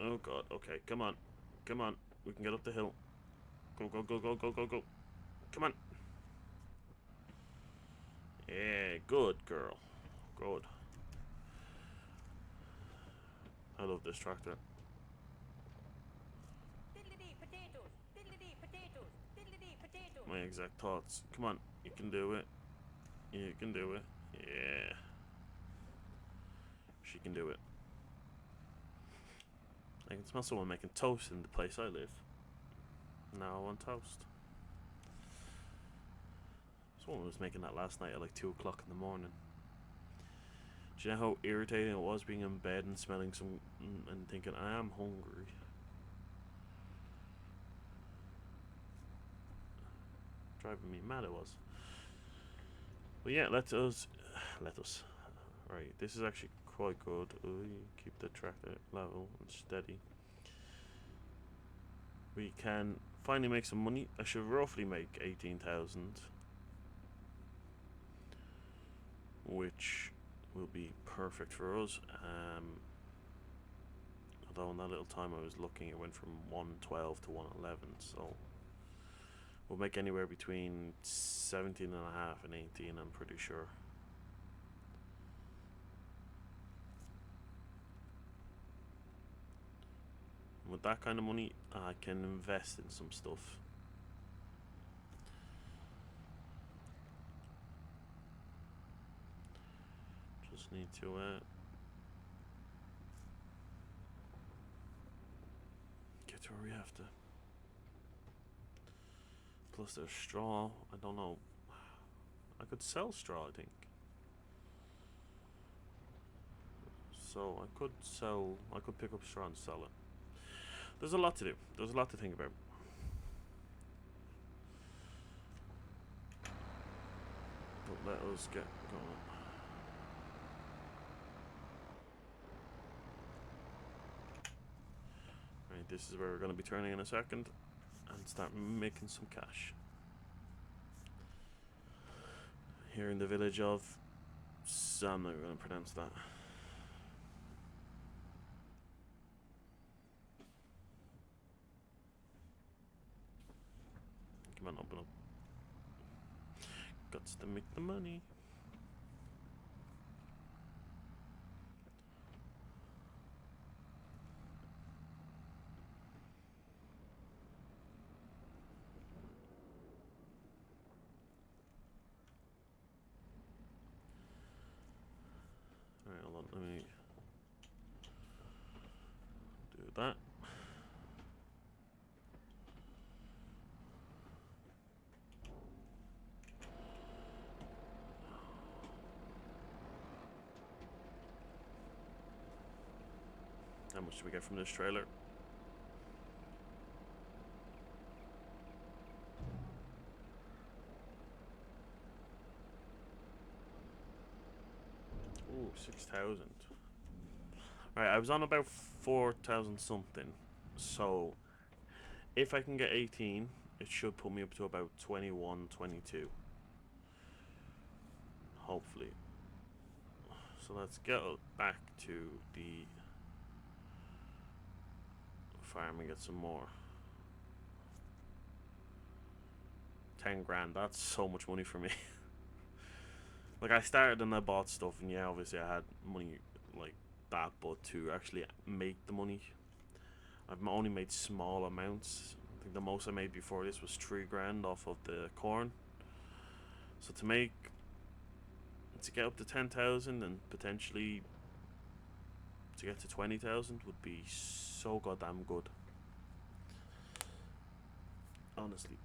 Oh god. Okay, come on. Come on. We can get up the hill. Go, go, go, go, go, go, go. Come on. Yeah, good girl. Good. I love this tractor. My exact thoughts. Come on. You can do it. You can do it. Yeah. She can do it. I can smell someone making toast in the place I live. Now I want toast. Someone was making that last night at like 2 o'clock in the morning. Do you know how irritating it was being in bed and smelling some and thinking I am hungry? Driving me mad it was. But yeah, let us. Right, this is actually quite good. Keep the tractor level and steady. We can finally make some money. I should roughly make 18,000, which will be perfect for us. Although in that little time I was looking, it went from 112 to 111, so we'll make anywhere between 17 and a half and 18, I'm pretty sure. With that kind of money, I can invest in some stuff. Just need to get to where we have to. Plus there's straw. I don't know. I could sell straw, I think. So I could pick up straw and sell it. There's a lot to do. There's a lot to think about. But let us get going. Right, this is where we're going to be turning in a second and start making some cash. Here in the village of... I'm not going to pronounce that. Come on, open up. Gots to make the money. Alright, hold on, let me do that. How much do we get from this trailer? Ooh, 6,000. Alright, I was on about 4,000 something. So if I can get 18, it should put me up to about 21, 22. Hopefully. So let's get back to the farm and get some more. 10 grand, that's so much money for me. Like, I started and I bought stuff, and yeah, obviously I had money like that, but to actually make the money, I've only made small amounts. I think the most I made before this was 3 grand off of the corn. So to get up to 10,000 and potentially to get to 20,000 would be so goddamn good. Honestly,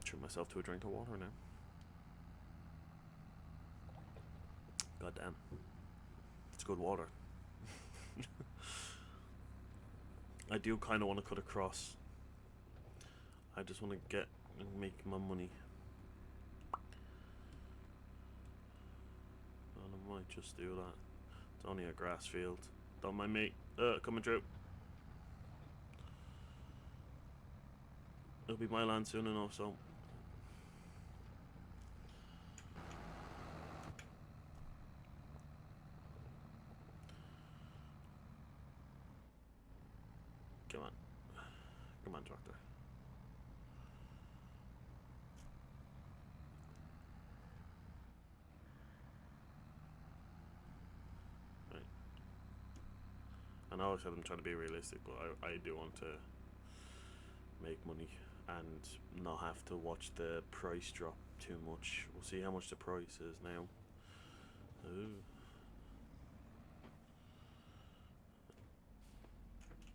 treat myself to a drink of water now. Goddamn, it's good water. I do kind of want to cut across. I just want to get and make my money. And I might just do that. It's only a grass field. Don't mind me. Coming through. It'll be my land soon enough, so. Come on. Come on, tractor. Right. I know I said I'm trying to be realistic, but I do want to make money and not have to watch the price drop too much. We'll see how much the price is now. Ooh.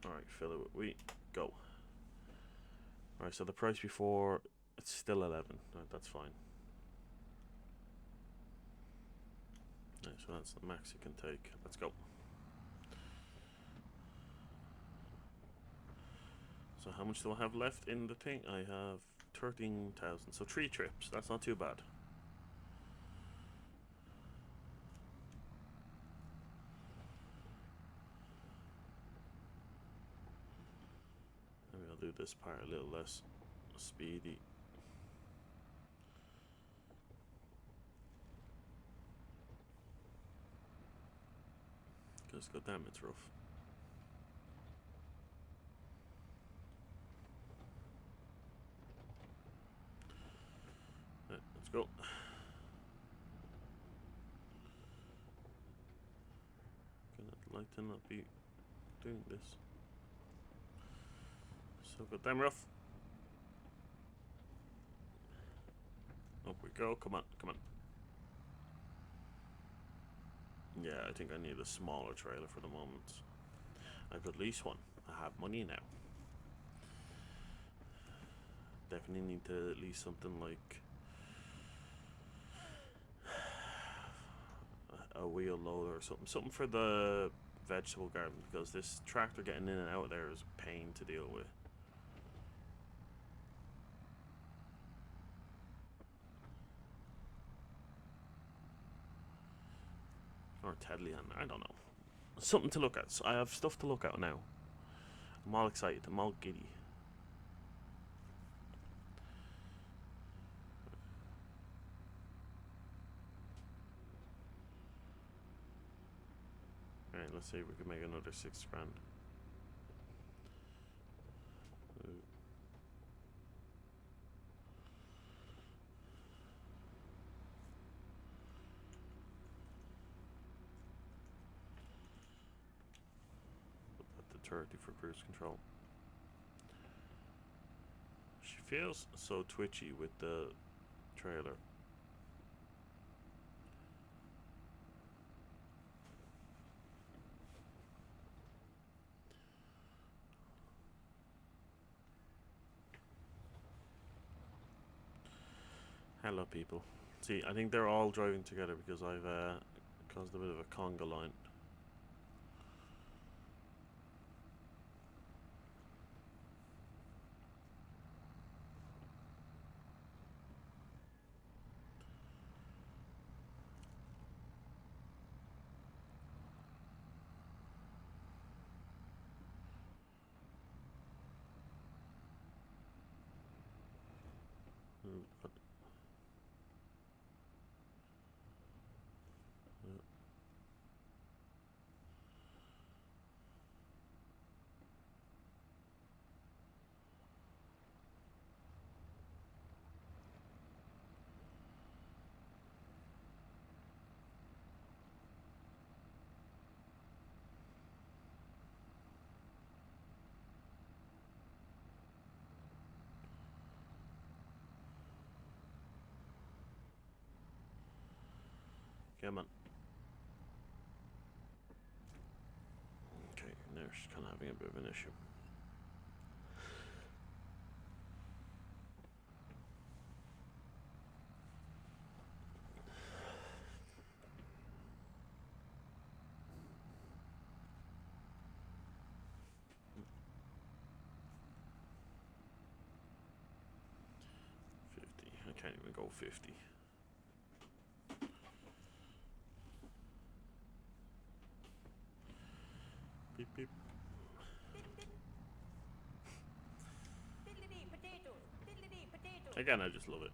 Alright, fill it with wheat. Go. Alright, so the price before, it's still 11. Right, that's fine. Right, so that's the max you can take. Let's go. So how much do I have left in the thing? I have 13,000. So 3 trips. That's not too bad. Maybe I'll do this part a little less speedy. Because goddamn, it's rough. Right, let's go. I'd like to not be doing this. So goddamn rough. Up we go. Come on, come on. Yeah, I think I need a smaller trailer for the moment. I could lease one. I have money now. Definitely need to lease something like a wheel loader or something for the vegetable garden, because this tractor getting in and out there is a pain to deal with. Or Tedlian, I don't know. Something to look at. So I have stuff to look at now. I'm all excited. I'm all giddy. Alright, let's see if we can make another 6 grand. Put that to 30 for cruise control. She feels so twitchy with the trailer. Hello, people. See, I think they're all driving together because I've caused a bit of a conga line. Come on. Okay, now she's kind of having a bit of an issue. I can't even go 50. Beep beep. Again, I just love it.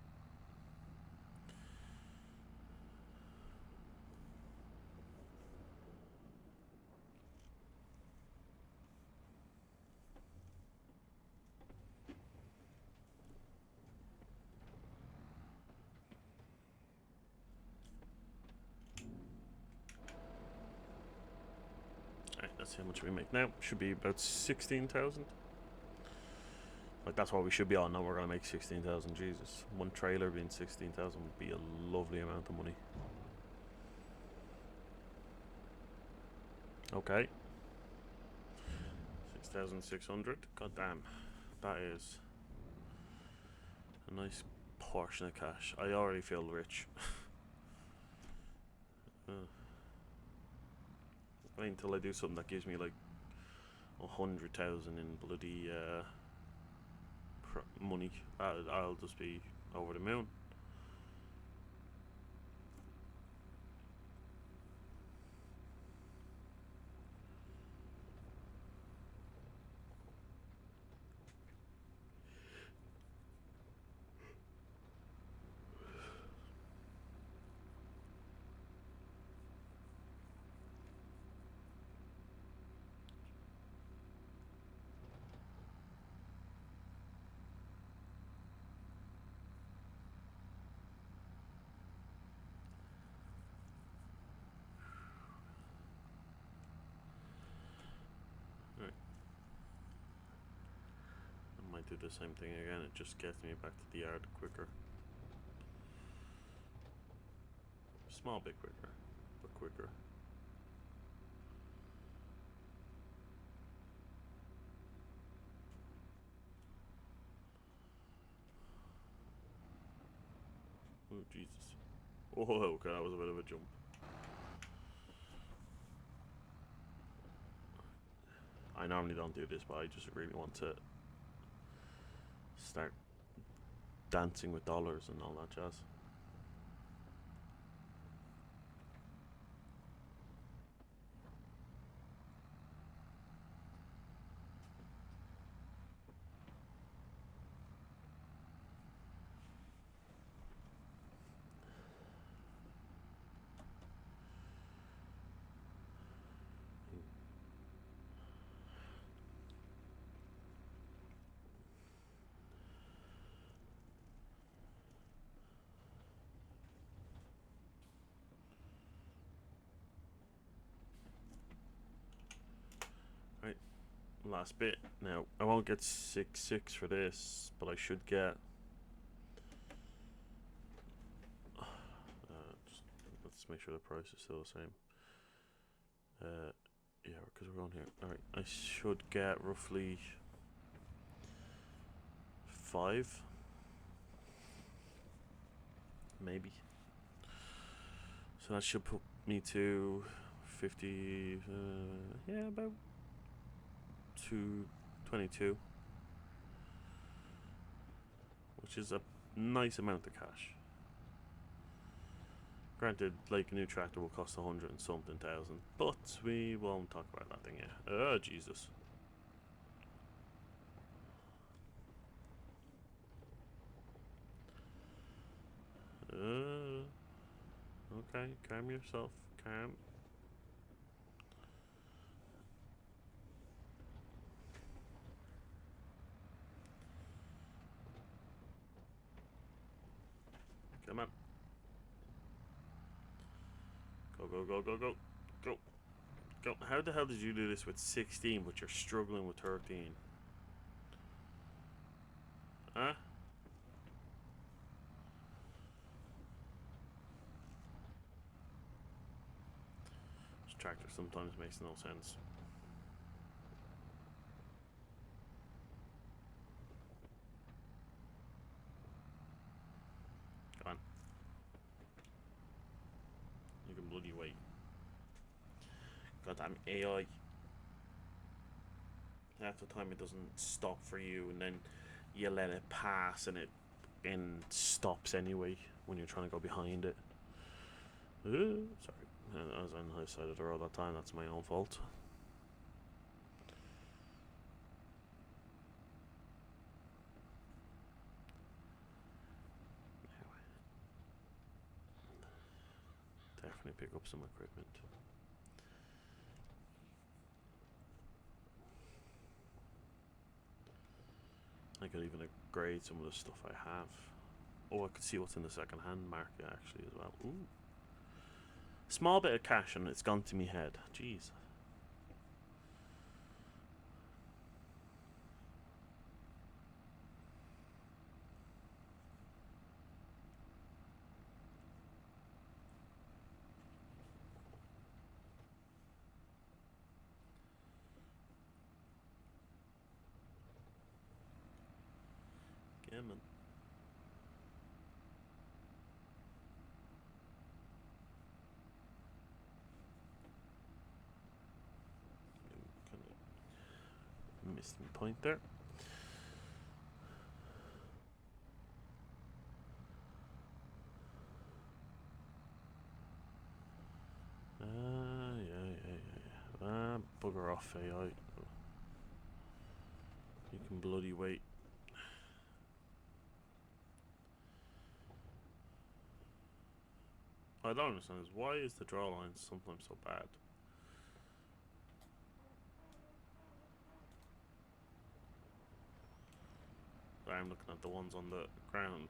Alright, let's see how much we make now. Should be about 16,000. Like, that's what we should be on. Now we're going to make 16,000. Jesus. One trailer being 16,000 would be a lovely amount of money. Okay. 6,600. God damn. That is a nice portion of cash. I already feel rich. Wait until I do something that gives me like 100,000 in bloody money. I'll just be over the moon. Do the same thing again. It just gets me back to the yard quicker. Small bit quicker, but quicker. Oh Jesus. Oh, okay, that was a bit of a jump. I normally don't do this, but I just really want to start dancing with dollars and all that jazz. Right, last bit. Now, I won't get 6-6 for this, but I should get... just, let's make sure the price is still the same. Yeah, because we're on here. Alright, I should get roughly 5. Maybe. So that should put me to 50, yeah, about 222, which is a nice amount of cash. Granted, like, a new tractor will cost 100 and something thousand, but we won't talk about that thing yet. Oh, Jesus. okay. Calm yourself. Calm. Come on. Go, go, go, go, go. Go. Go. How the hell did you do this with 16 but you're struggling with 13? Huh? This tractor sometimes makes no sense. Come on. You can bloody wait. Goddamn AI. Half the time it doesn't stop for you, and then you let it pass, and it stops anyway when you're trying to go behind it. Sorry, I was on the high side of the road that time. That's my own fault. Definitely pick up some equipment. I could even upgrade some of the stuff I have. Oh, I could see what's in the second-hand market actually as well. Ooh. Small bit of cash and it's gone to me head. Jeez. Yeah, man. Kind of missed my point there. Yeah. Bugger off, AI. You can bloody wait. I don't understand is why is the draw line sometimes so bad? I'm looking at the ones on the ground.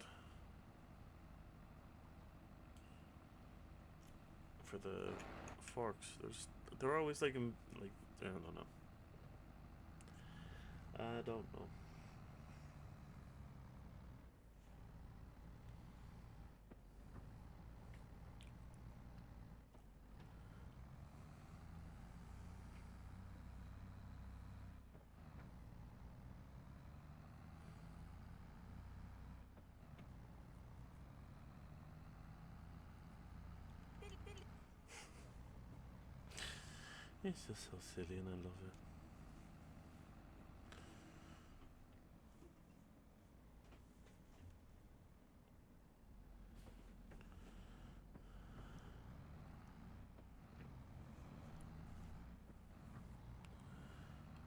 For the forks, they're always like in like I don't know. I don't know. It's just so silly and I love it.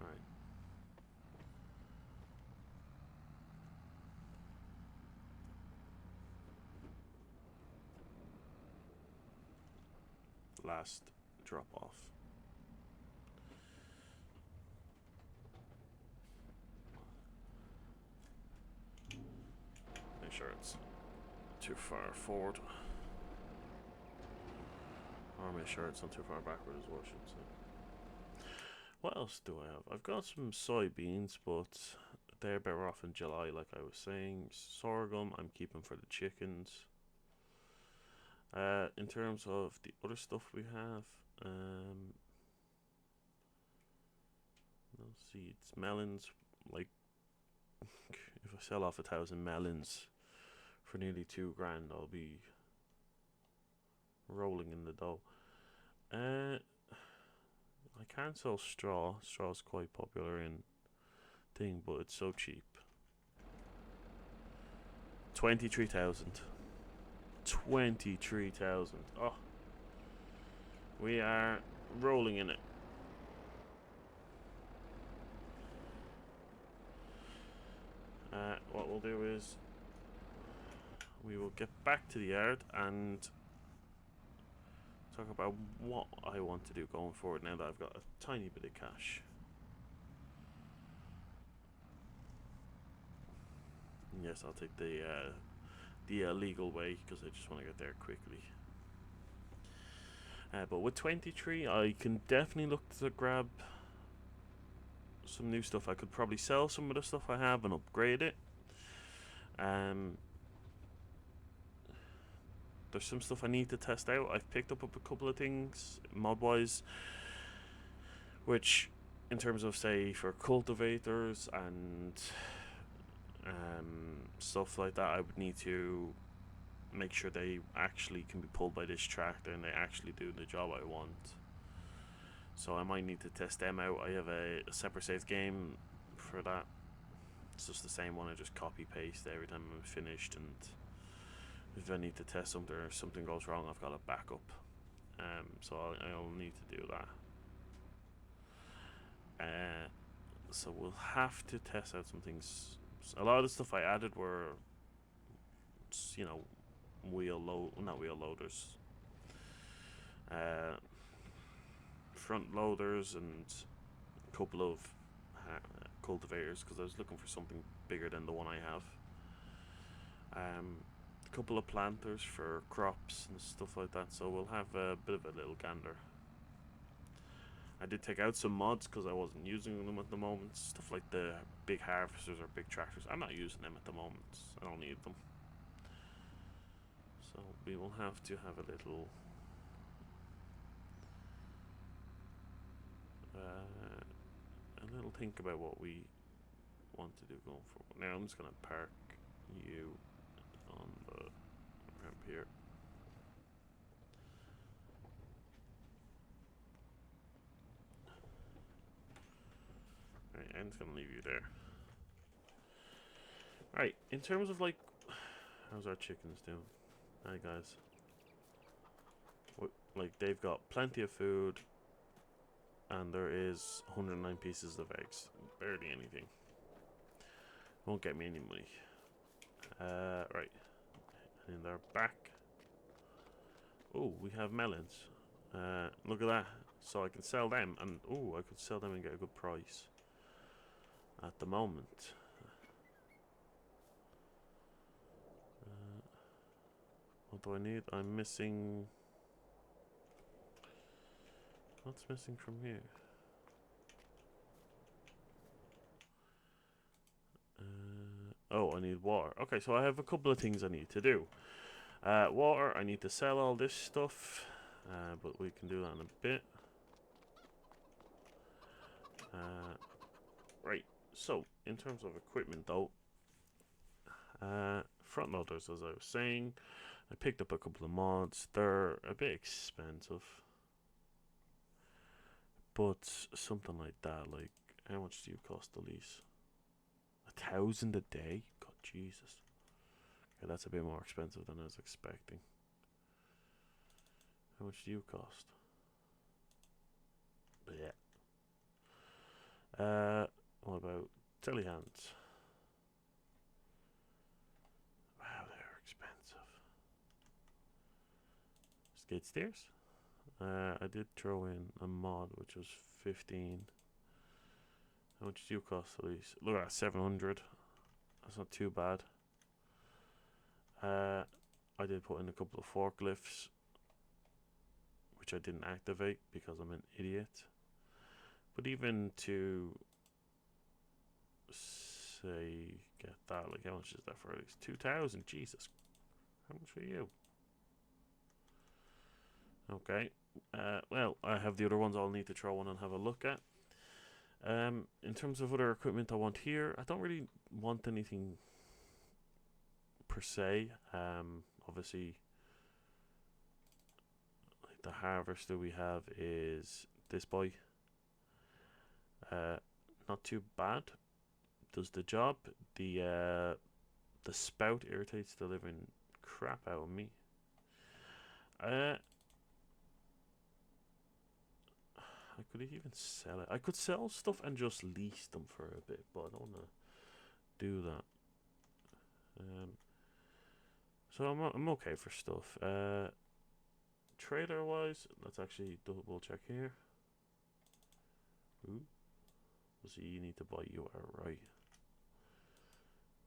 Alright. Last drop off. Make sure it's too far forward. Or make sure it's not too far backward as well, I should say. What else do I have? I've got some soybeans, but they're better off in July, like I was saying. Sorghum, I'm keeping for the chickens. In terms of the other stuff we have, no seeds, melons. Like, if I sell off 1,000 melons for nearly $2 grand, I'll be rolling in the dough. I can't sell straw. Straw's quite popular in thing, but it's so cheap. 23,000. 23,000. Oh, we are rolling in it. What we'll do is we will get back to the yard and talk about what I want to do going forward now that I've got a tiny bit of cash. Yes, I'll take the legal way because I just want to get there quickly. But with 23, I can definitely look to grab some new stuff. I could probably sell some of the stuff I have and upgrade it. There's some stuff I need to test out. I've picked up a couple of things mod-wise, which, in terms of, say, for cultivators and stuff like that, I would need to make sure they actually can be pulled by this tractor and they actually do the job I want. So I might need to test them out. I have a separate save game for that. It's just the same one. I just copy paste every time I'm finished, and if I need to test something or something goes wrong, I've got a backup. So I'll need to do that. So we'll have to test out some things. A lot of the stuff I added were, you know, not wheel loaders, front loaders, and a couple of cultivators because I was looking for something bigger than the one I have. A couple of planters for crops and stuff like that. So we'll have a bit of a little gander. I did take out some mods because I wasn't using them at the moment. Stuff like the big harvesters or big tractors. I'm not using them at the moment. I don't need them. So we will have to have a little think about what we want to do going forward. Now I'm just gonna park you on the ramp here. Right, I'm just gonna leave you there. Right, in terms of like, how's our chickens doing? Hi guys. Like, they've got plenty of food, and there is 109 pieces of eggs. Barely anything. Won't get me any money. Right. And they're back. Oh, we have melons. Look at that. So I can sell them, and I could sell them and get a good price. At the moment. What do I need? I'm missing. What's missing from here? I need water. Okay, so I have a couple of things I need to do. Water, I need to sell all this stuff, but we can do that in a bit. Right, so in terms of equipment though, front loaders, as I was saying, I picked up a couple of mods. They're a bit expensive, but something like that, like, how much do you cost the lease? 1,000 a day? God, Jesus. Okay, that's a bit more expensive than I was expecting. How much do you cost? But yeah. What about telehands? Wow, they're expensive. Skid steers? I did throw in a mod which was 15. How much do you cost at least? Look at that, 700. That's not too bad. I did put in a couple of forklifts, which I didn't activate because I'm an idiot. But even to say get that, like, how much is that for at least 2,000? Jesus, how much for you? Okay. Well, I have the other ones I'll need to throw in and have a look at. In terms of other equipment I want here, I don't really want anything per se. Obviously, like, the harvester we have is this boy. Not too bad. Does the job. The spout irritates the living crap out of me. I could even sell it. I could sell stuff and just lease them for a bit, but I don't want to do that. So I'm okay for stuff. Trailer wise, let's actually double check here. Ooh. So you need to buy, you are right.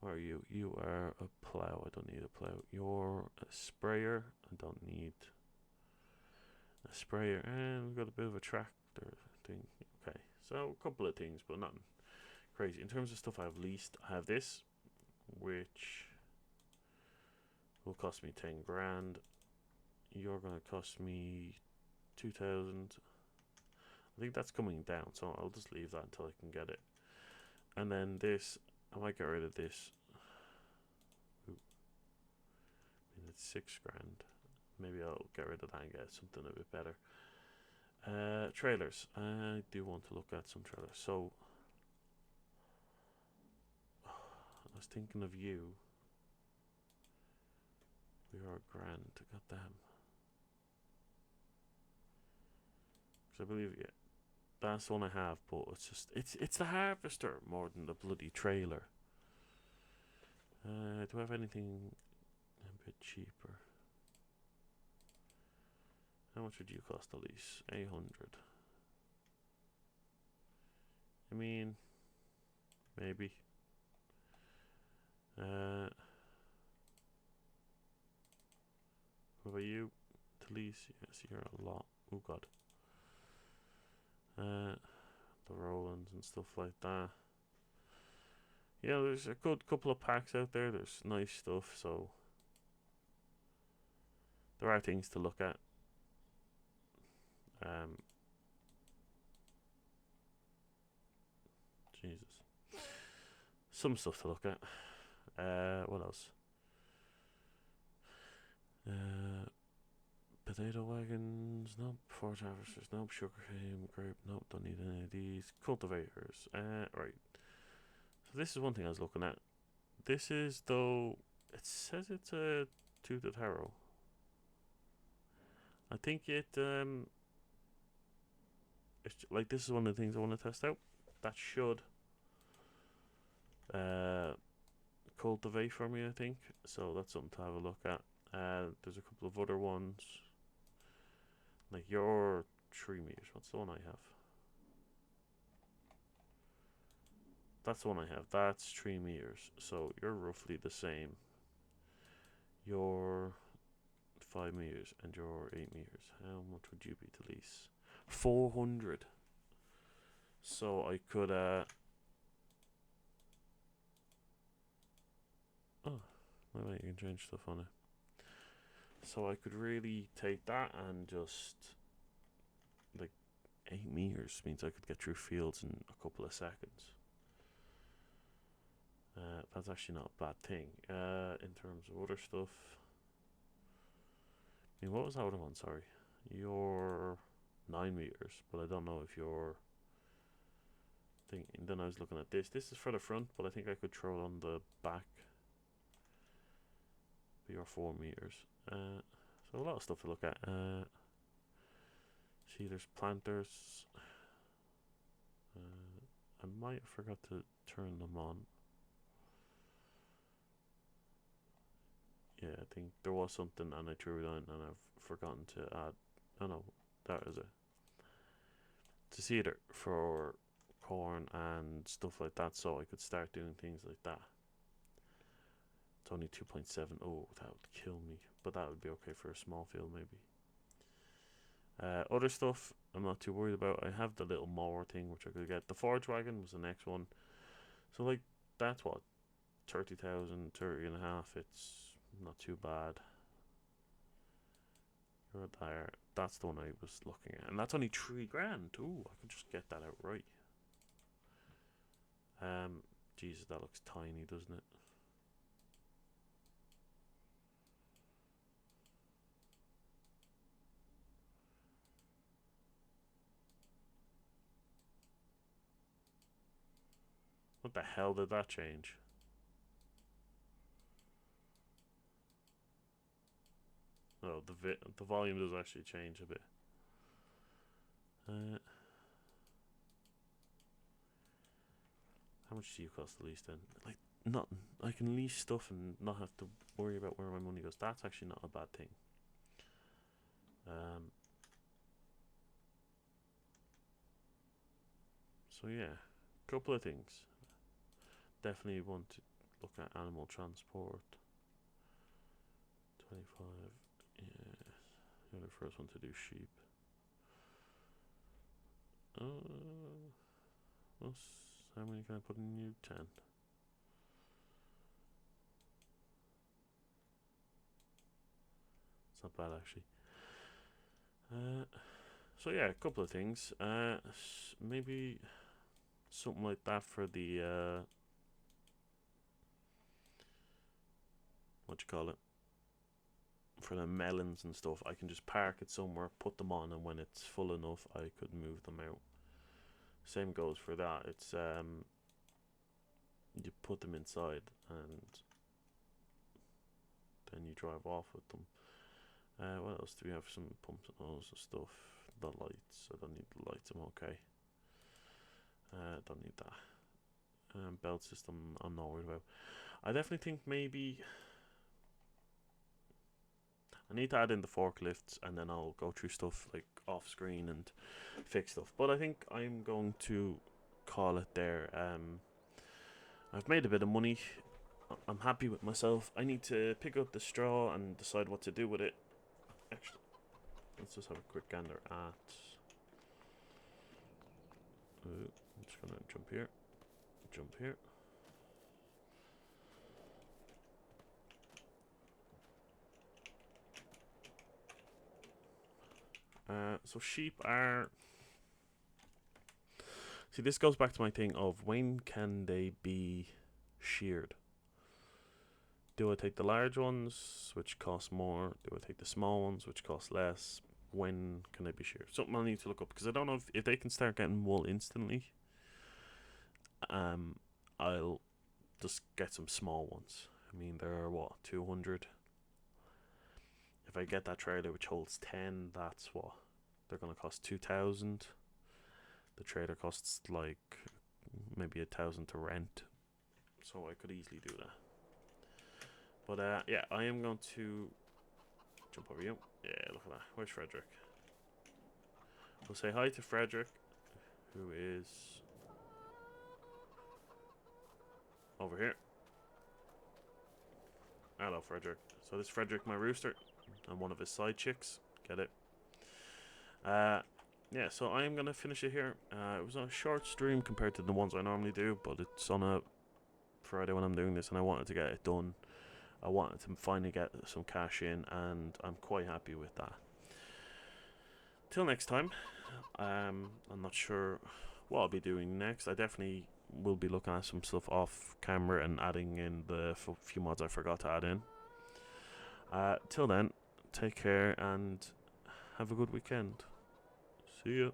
What are you? You are a plow. I don't need a plow. You're a sprayer. I don't need a sprayer. And we've got a bit of a tractor thing. Okay, so a couple of things, but nothing crazy. In terms of stuff I've leased, I have this, which will cost me 10 grand. You're gonna cost me 2,000. I think that's coming down, so I'll just leave that until I can get it. And then this, I might get rid of this. Ooh. I mean, it's 6 grand. Maybe I'll get rid of that and get something a bit better. Trailers. I do want to look at some trailers. So, I was thinking of you. We are grand. Goddamn. Because I believe, yeah, that's the one I have, but it's just, it's the harvester more than the bloody trailer. Do I have anything a bit cheaper? How much would you cost a lease? 800. I mean, maybe. What about you? To lease? Yes, you're a lot. Oh god. The Rolands and stuff like that. Yeah, there's a good couple of packs out there. There's nice stuff, so there are things to look at. Jesus. Some stuff to look at. What else? Potato wagons, nope. Forage harvesters, nope. Sugarcane, grape, nope. Don't need any of these. Cultivators, right. So this is one thing I was looking at. This is, though, it says it's a toothed harrow. I think it's like, this is one of the things I want to test out. That should cultivate for me, I think. So that's something to have a look at. There's a couple of other ones. Like your 3 meters. What's the one I have? That's the one I have. That's 3 meters. So you're roughly the same. You're 5 meters and you're 8 meters. How much would you be to lease? 400. So I could oh, wait, you can change stuff on it. So I could really take that and just, like, 8 meters means I could get through fields in a couple of seconds. That's actually not a bad thing. In terms of other stuff, I mean, what was that other one? Sorry, you're 9 meters, but I don't know if you're. Thinking. Then I was looking at this. This is for the front, but I think I could throw it on the back. You're 4 meters. So a lot of stuff to look at. See, there's planters. I might have forgot to turn them on. Yeah, I think there was something and I threw it on and I've forgotten to add. Oh no, that is it. To see it for corn and stuff like that, so I could start doing things like that. It's only 2.7. Oh, that would kill me, but that would be okay for a small field maybe. Other stuff I'm not too worried about. I have the little mower thing which I could get. The forage wagon was the next one. So like, that's what, 30,000, 30 and a half. It's not too bad. You're there. That's the one I was looking at, and that's only 3 grand. Ooh, I could just get that outright. Jesus, that looks tiny, doesn't it? What the hell did that change? Oh, the volume does actually change a bit. How much do you cost to lease then? Like, nothing. I can lease stuff and not have to worry about where my money goes. That's actually not a bad thing. Um, so yeah, couple of things. Definitely want to look at animal transport. 25. Yeah, you're the first one to do sheep. How many can I put in you? 10. It's not bad actually. So yeah, a couple of things. Maybe something like that for the what you call it? For the melons and stuff. I can just park it somewhere, put them on, and when it's full enough, I could move them out. Same goes for that. It's you put them inside and then you drive off with them. What else do we have? Some pumps and hoses and stuff. The lights. I don't need the lights. I'm okay. Don't need that. Belt system. I'm not worried about. I definitely think maybe I need to add in the forklifts, and then I'll go through stuff like off screen and fix stuff. But I think I'm going to call it there. I've made a bit of money. I'm happy with myself. I need to pick up the straw and decide what to do with it. Actually, let's just have a quick gander at. I'm just gonna jump here. Jump here. So sheep are. See, this goes back to my thing of when can they be sheared? Do I take the large ones, which cost more? Do I take the small ones, which cost less? When can they be sheared? Something I need to look up because I don't know if they can start getting wool instantly. I'll just get some small ones. I mean, there are what 200. If I get that trailer which holds 10, that's what they're gonna cost 2,000. The trailer costs like maybe 1,000 to rent, so I could easily do that. But yeah, I am going to jump over you. Yeah, look at that. Where's Frederick? We'll say hi to Frederick, who is over here. Hello, Frederick. So this is Frederick, my rooster, and one of his side chicks. Get it? Yeah, so I am going to finish it here. It was a short stream compared to the ones I normally do, but it's on a Friday when I'm doing this, and I wanted to get it done. I wanted to finally get some cash in, and I'm quite happy with that. Till next time, I'm not sure what I'll be doing next. I definitely will be looking at some stuff off camera and adding in the few mods I forgot to add in. Till then, take care and have a good weekend. See ya.